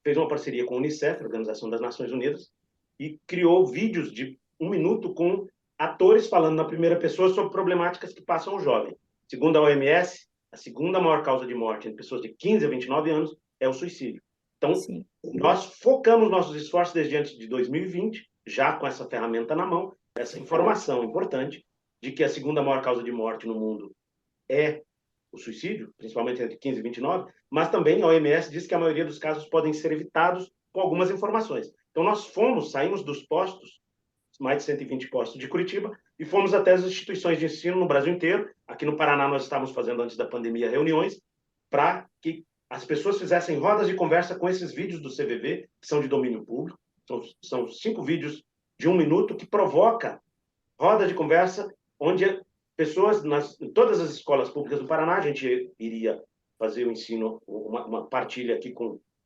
fez uma parceria com a Unicef, a Organização das Nações Unidas, e criou vídeos de 1 minuto com atores falando na primeira pessoa sobre problemáticas que passam o jovem. Segundo a OMS, a segunda maior causa de morte entre pessoas de 15 a 29 anos é o suicídio. Então, sim, nós focamos nossos esforços desde antes de 2020, já com essa ferramenta na mão, essa informação importante de que a segunda maior causa de morte no mundo é o suicídio, principalmente entre 15 e 29, mas também a OMS diz que a maioria dos casos podem ser evitados com algumas informações. Então, nós saímos dos postos, mais de 120 postos de Curitiba, e fomos até as instituições de ensino no Brasil inteiro. Aqui no Paraná, nós estávamos fazendo, antes da pandemia, reuniões para que as pessoas fizessem rodas de conversa com esses vídeos do CVV, que são de domínio público. São 5 vídeos de 1 minuto que provoca roda de conversa, onde pessoas, em todas as escolas públicas do Paraná, a gente iria fazer o ensino, uma partilha aqui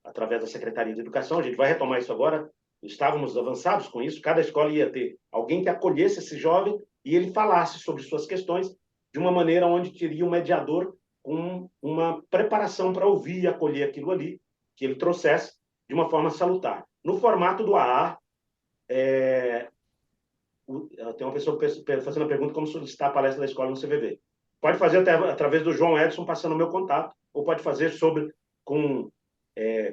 através da Secretaria de Educação. A gente vai retomar isso agora. Estávamos avançados com isso. Cada escola ia ter alguém que acolhesse esse jovem e ele falasse sobre suas questões de uma maneira onde teria um mediador com uma preparação para ouvir e acolher aquilo ali, que ele trouxesse de uma forma salutar. No formato do AA, tem uma pessoa fazendo a pergunta como solicitar a palestra da escola no CVV. Pode fazer até através do João Edson, passando o meu contato, ou pode fazer com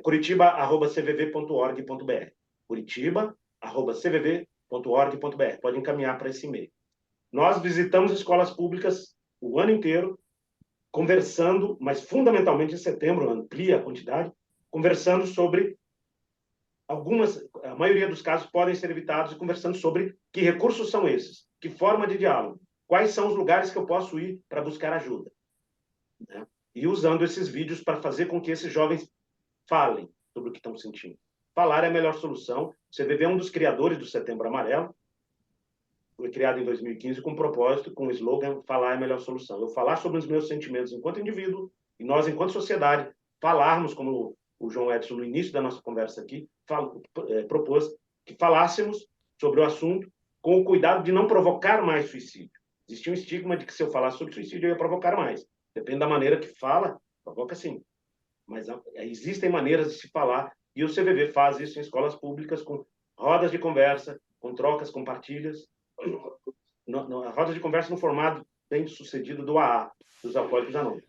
curitiba@cvv.org.br. curitiba@cvv.org.br. Pode encaminhar para esse e-mail. Nós visitamos escolas públicas o ano inteiro, conversando, mas fundamentalmente em setembro, amplia a quantidade, conversando sobre a maioria dos casos podem ser evitados, e conversando sobre que recursos são esses, que forma de diálogo, quais são os lugares que eu posso ir para buscar ajuda, né? E usando esses vídeos para fazer com que esses jovens falem sobre o que estão sentindo. falar é a melhor solução. O CVV é um dos criadores do Setembro Amarelo, foi criado em 2015 com um propósito, com o slogan falar é a melhor solução. Eu falar sobre os meus sentimentos enquanto indivíduo e nós, enquanto sociedade, falarmos, como o João Edson, no início da nossa conversa aqui, propôs que falássemos sobre o assunto com o cuidado de não provocar mais suicídio. Existia um estigma de que se eu falasse sobre suicídio, eu ia provocar mais. Depende da maneira que fala, provoca sim. Mas existem maneiras de se falar, e o CVV faz isso em escolas públicas, com rodas de conversa, com trocas, com partilhas. Rodas de conversa no formato bem sucedido do AA, dos Alcoólicos Anônimos.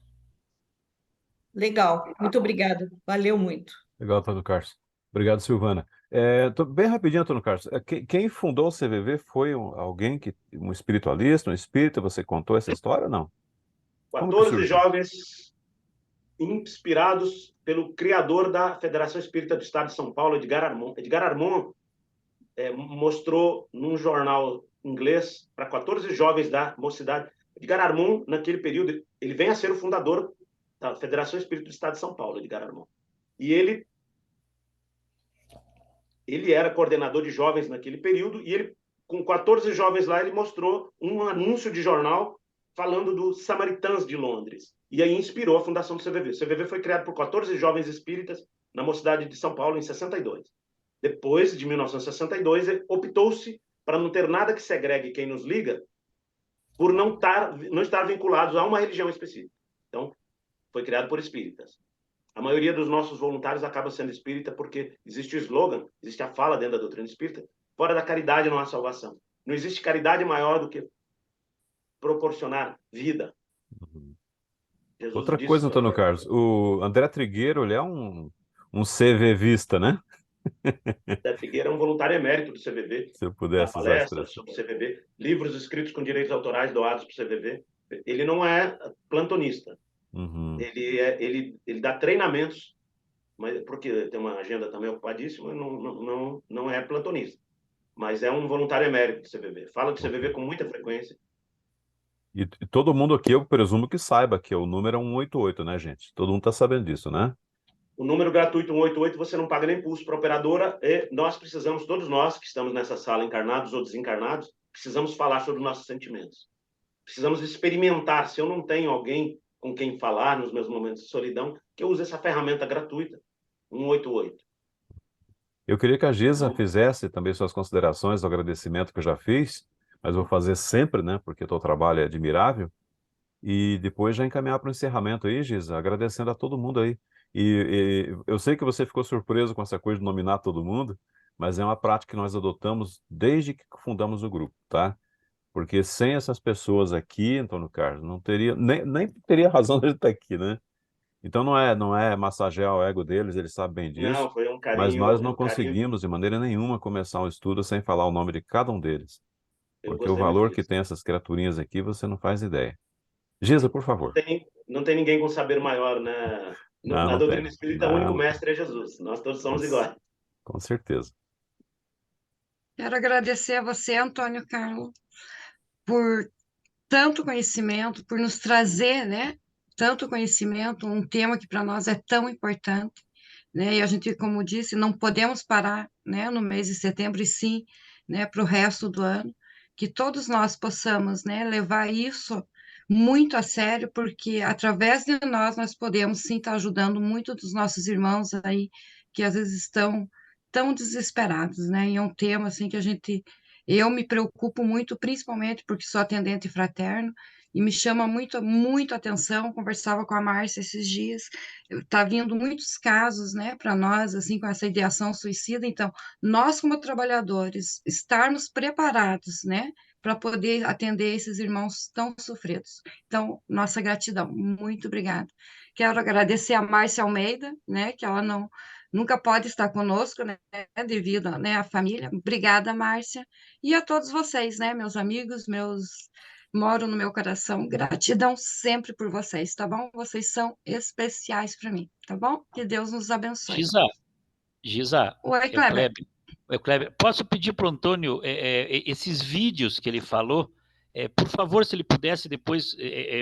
Legal, muito obrigada, valeu muito. Legal, Antônio Carlos. Obrigado, Silvana. Bem rapidinho, Antônio Carlos. Quem fundou o CVV foi alguém, um espiritualista, um espírita? Você contou essa história ou não? 14 jovens inspirados pelo criador da Federação Espírita do Estado de São Paulo, Edgar Armond. Edgar Armond mostrou num jornal inglês para 14 jovens da mocidade. Edgar Armond, naquele período, ele vem a ser o fundador da Federação Espírita do Estado de São Paulo, Edgar Armond. E ele era coordenador de jovens naquele período, e ele, com 14 jovens lá, ele mostrou um anúncio de jornal falando dos Samaritãs de Londres. E aí inspirou a fundação do CVV. O CVV foi criado por 14 jovens espíritas na mocidade de São Paulo em 62. Depois de 1962, optou-se para não ter nada que segregue quem nos liga por não estar vinculados a uma religião específica. Então, foi criado por espíritas. A maioria dos nossos voluntários acaba sendo espírita porque existe o slogan, existe a fala dentro da doutrina espírita, fora da caridade não há salvação. Não existe caridade maior do que proporcionar vida. Jesus Outra disse, coisa, Antônio Carlos, o André Trigueiro, ele é um CVVista, né? André Trigueiro é um voluntário emérito do CVV. Se eu pudesse usar palestras sobre o CVV, livros escritos com direitos autorais doados para o CVV. Ele não é plantonista. Uhum. Ele dá treinamentos, mas porque tem uma agenda também ocupadíssima, não é plantonista. Mas é um voluntário emérito do CVV. Fala do CVV com muita frequência. E todo mundo aqui, eu presumo que saiba que o número é 188, né, gente? Todo mundo está sabendo disso, né? O número gratuito 188, você não paga nem impulso para a operadora, e nós precisamos, todos nós que estamos nessa sala, encarnados ou desencarnados, precisamos falar sobre os nossos sentimentos. Precisamos experimentar. Se eu não tenho alguém com quem falar nos meus momentos de solidão, que eu use essa ferramenta gratuita, 188. Eu queria que a Giza fizesse também suas considerações do agradecimento que eu já fiz, mas vou fazer sempre, né, porque o teu trabalho é admirável, e depois já encaminhar para o encerramento aí, Giza, agradecendo a todo mundo aí. E eu sei que você ficou surpreso com essa coisa de nominar todo mundo, mas é uma prática que nós adotamos desde que fundamos o grupo, tá? Porque sem essas pessoas aqui, Antônio Carlos, não teria, nem teria razão de estar aqui, né? Então não é massagear o ego deles, eles sabem bem disso. Não, foi um carinho. Mas nós não conseguimos de maneira nenhuma começar um estudo sem falar o nome de cada um deles. Porque o valor que tem essas criaturinhas aqui, você não faz ideia. Giza, por favor. Não tem ninguém com saber maior, né? Na doutrina espírita, o único mestre é Jesus. Nós todos somos iguais. Com certeza. Quero agradecer a você, Antônio Carlos, por tanto conhecimento, por nos trazer, né, tanto conhecimento, um tema que para nós é tão importante, né, e a gente, como disse, não podemos parar, né, no mês de setembro, e sim, né, para o resto do ano, que todos nós possamos, né, levar isso muito a sério, porque através de nós podemos sim estar ajudando muito dos nossos irmãos aí, que às vezes estão tão desesperados, né, e é um tema, assim, que eu me preocupo muito, principalmente porque sou atendente fraterno, e me chama muito atenção. Conversava com a Márcia esses dias, está vindo muitos casos, né, para nós, assim, com essa ideação suicida. Então, nós, como trabalhadores, estarmos preparados, né, para poder atender esses irmãos tão sofridos. Então, nossa gratidão, muito obrigada. Quero agradecer a Márcia Almeida, né, que ela nunca pode estar conosco, né, devido, né, à família. Obrigada, Márcia. E a todos vocês, né, meus amigos, moram no meu coração. Gratidão sempre por vocês, tá bom? Vocês são especiais para mim, tá bom? Que Deus nos abençoe. Giza, Oi, Kleber. Kleber, posso pedir para o Antônio esses vídeos que ele falou, por favor, se ele pudesse depois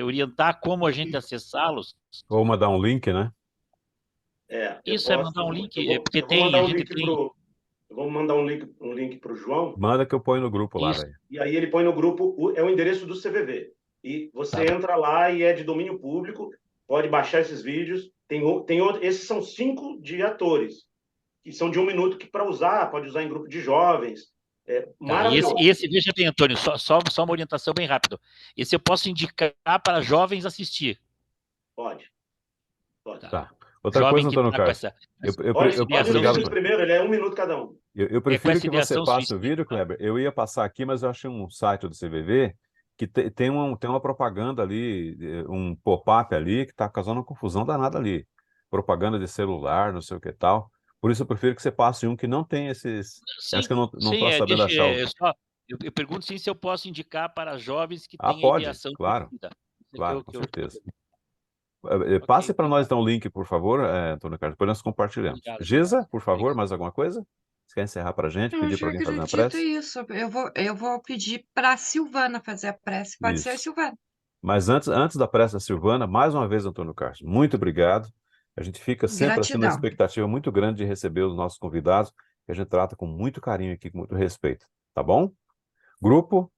orientar como a gente acessá-los? Ou mandar um link, né? Isso é mandar um link, porque eu vou tem, mandar a um gente link tem. eu vou mandar um link para o João. Manda que eu ponho no grupo lá, Isso. velho. E aí ele põe no grupo, é o endereço do CVV. E você Tá. entra lá e é de domínio público, pode baixar esses vídeos. Esses são 5 de atores, que são de 1 minuto, que para usar, pode usar em grupo de jovens. Tá, Maravilhoso. esse, veja bem, Antônio, só uma orientação bem rápida. Esse eu posso indicar para jovens assistir. Pode. Tá. Outra Jovem coisa, que Antônio tá com Carlos. essa. Pode Obrigado, assistir primeiro, ele é 1 minuto cada um. Eu com prefiro essa que você ideação passe o suicida. vídeo, Kleber. Eu ia passar aqui, mas eu achei um site do CVV que tem uma propaganda ali, um pop-up ali, que está causando uma confusão danada ali. Propaganda de celular, não sei o que tal. Por isso eu prefiro que você passe um que não tem esses... Sim, Acho que eu não sim, estou sabendo achar o... eu pergunto sim, se eu posso indicar para jovens que Ah, têm pode, ideação claro. suicida. Claro, com certeza. Ok, Passe para nós então o link, por favor, Antônio Carlos, depois nós compartilhamos. Obrigado. Gisa, por favor, mais alguma coisa? Você quer encerrar para a gente, Eu pedir para já alguém fazer uma acredito prece? isso. Eu vou pedir para a Silvana fazer a prece. Pode ser, Isso. Silvana? Mas antes da prece da Silvana, mais uma vez, Antônio Carlos, muito obrigado. A gente fica sempre assim, numa Gratidão. expectativa muito grande de receber os nossos convidados, que a gente trata com muito carinho aqui, com muito respeito. Tá bom? Grupo,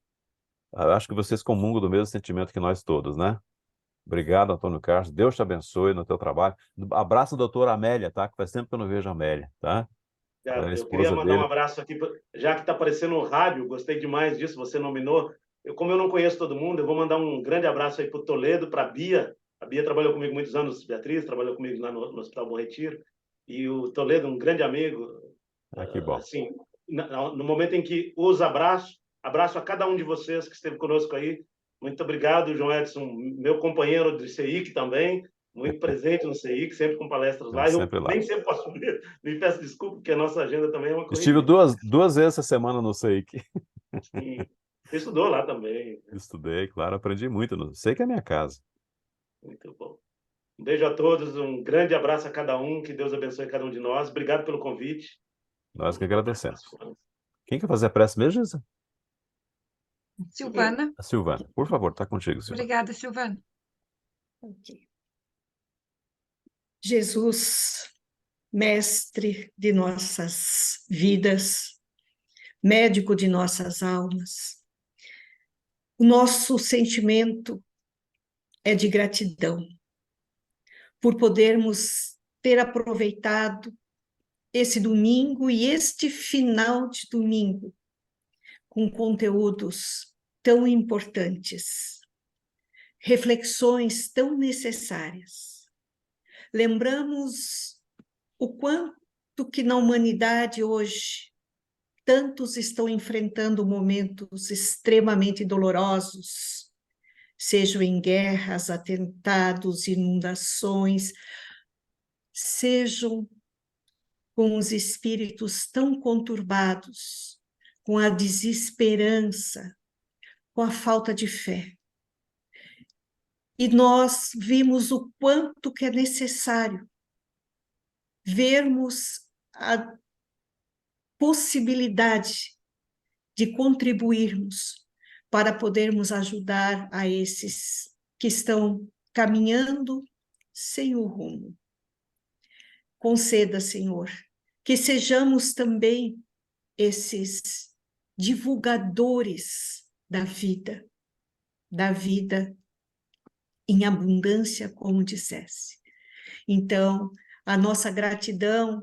acho que vocês comungam do mesmo sentimento que nós todos, né? Obrigado, Antônio Carlos. Deus te abençoe no teu trabalho. Abraço a doutora Amélia, tá? Que faz tempo que eu não vejo a Amélia, tá? É a Eu queria esposa mandar um dele. abraço aqui, já que está aparecendo no rádio, gostei demais disso, você nominou. Como eu não conheço todo mundo, eu vou mandar um grande abraço aí para o Toledo, para a Bia. A Bia trabalhou comigo muitos anos, Beatriz, trabalhou comigo lá no Hospital Bom Retiro. E o Toledo, um grande amigo. Que bom. Assim, no momento em que usa abraço a cada um de vocês que esteve conosco aí. Muito obrigado, João Edson, meu companheiro de CEIC também, muito presente no CEIC, sempre com palestras lá. Sempre lá. Nem sempre posso vir, me peço desculpa, porque a nossa agenda também é uma coisa. Estive duas vezes essa semana no SEIC. Sim. Você estudou lá também. Estudei, claro, aprendi muito. Sei que é a minha casa. Muito bom. Um beijo a todos, um grande abraço a cada um, que Deus abençoe cada um de nós. Obrigado pelo convite. Nós que agradecemos. Quem quer fazer a prece mesmo, Gisa? Silvana. A Silvana, por favor, está contigo, Silvana. Obrigada, Silvana. Ok. Jesus, mestre de nossas vidas, médico de nossas almas, o nosso sentimento é de gratidão por podermos ter aproveitado esse domingo e este final de domingo com conteúdos tão importantes, reflexões tão necessárias. Lembramos o quanto que na humanidade hoje tantos estão enfrentando momentos extremamente dolorosos, sejam em guerras, atentados, inundações, sejam com os espíritos tão conturbados, com a desesperança, com a falta de fé. E nós vimos o quanto que é necessário vermos a possibilidade de contribuirmos para podermos ajudar a esses que estão caminhando sem o rumo. Conceda, Senhor, que sejamos também esses divulgadores da vida em abundância, como dissesse. Então, a nossa gratidão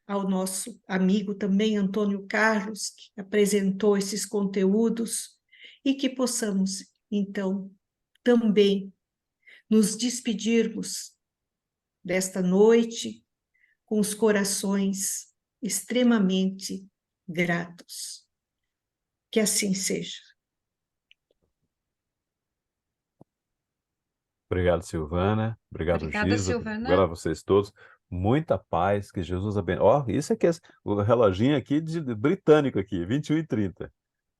ao nosso amigo também, Antônio Carlos, que apresentou esses conteúdos, e que possamos, então, também nos despedirmos desta noite com os corações extremamente gratos. Que assim seja. Obrigado, Silvana. Obrigado, Obrigada, Gisa. Silvana. Obrigado a vocês todos. Muita paz, que Jesus abençoe. Ó, isso aqui é o reloginho aqui de britânico aqui, 21h30.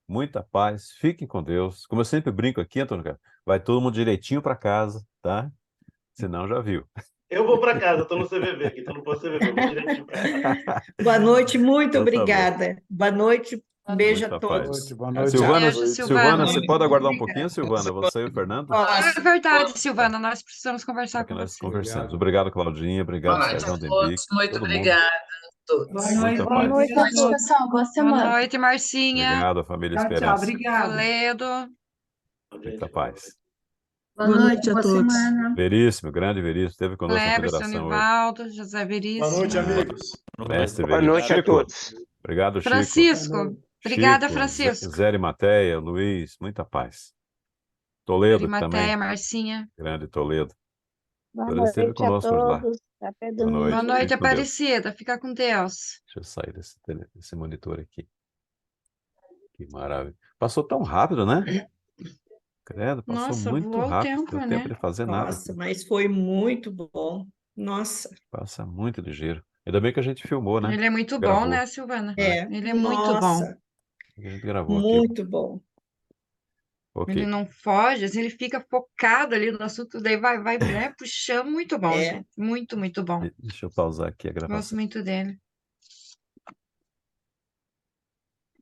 Muita paz, fiquem com Deus. Como eu sempre brinco aqui, Antônio Carlos, vai todo mundo direitinho para casa, tá? Senão já viu. Eu vou para casa, estou no CVV aqui, estou no posto CVV, vou direitinho para casa. Boa noite, muito Então, tá bom. obrigada. Boa noite Um beijo Muita a todos. paz. Boa noite. Silvana, Beijo, Silvana, Silvana. você pode aguardar um pouquinho, Silvana? Você e o Fernando? Posso. É verdade, Silvana, nós precisamos conversar Para que com nós você. conversemos. Obrigado, Claudinha. Obrigado, Boa noite Sérgio a Dembic. todos. Muito Todo mundo. obrigada a todos. Boa noite. Muita Boa paz. noite a Boa noite, todos. pessoal. Boa Boa semana. noite, Marcinha. Obrigado, família Tchau, tchau. Esperança. Obrigada. Toledo. Muita paz. Boa noite, boa semana. Veríssimo, grande Veríssimo, esteve conosco na Cleberson, federação hoje. Nivaldo, José Veríssimo. Boa noite, amigos. Mestre Boa Veríssimo. noite a Chico, todos. obrigado, Chico. Francisco. Obrigada, Chico, Francisco. Zé Matéia, Luiz, muita paz. Toledo que também, Arimateia, Marcinha. grande Toledo. Boa Toledo esteve noite a conosco hoje lá. todos. Até Boa domingo. Boa noite. noite, Fique com Deus. Aparecida. Fica com Deus. Deixa eu sair desse monitor aqui. Que maravilha. Passou tão rápido, né? Credo, passou Nossa, muito voou o rápido. tempo, Não deu né? tempo de fazer nada. Nossa, mas foi muito bom. Nossa. Passa muito ligeiro. Ainda bem que a gente filmou, né? Ele é muito bom, Gravou. né, Silvana? É, Ele é muito bom. nossa, A gente gravou aqui. muito bom. Ok. Ele não foge, assim, ele fica focado ali no assunto, daí vai, né, puxando. Muito bom, É. gente. Muito, muito bom. Deixa eu pausar aqui a Gosto gravação. muito dele.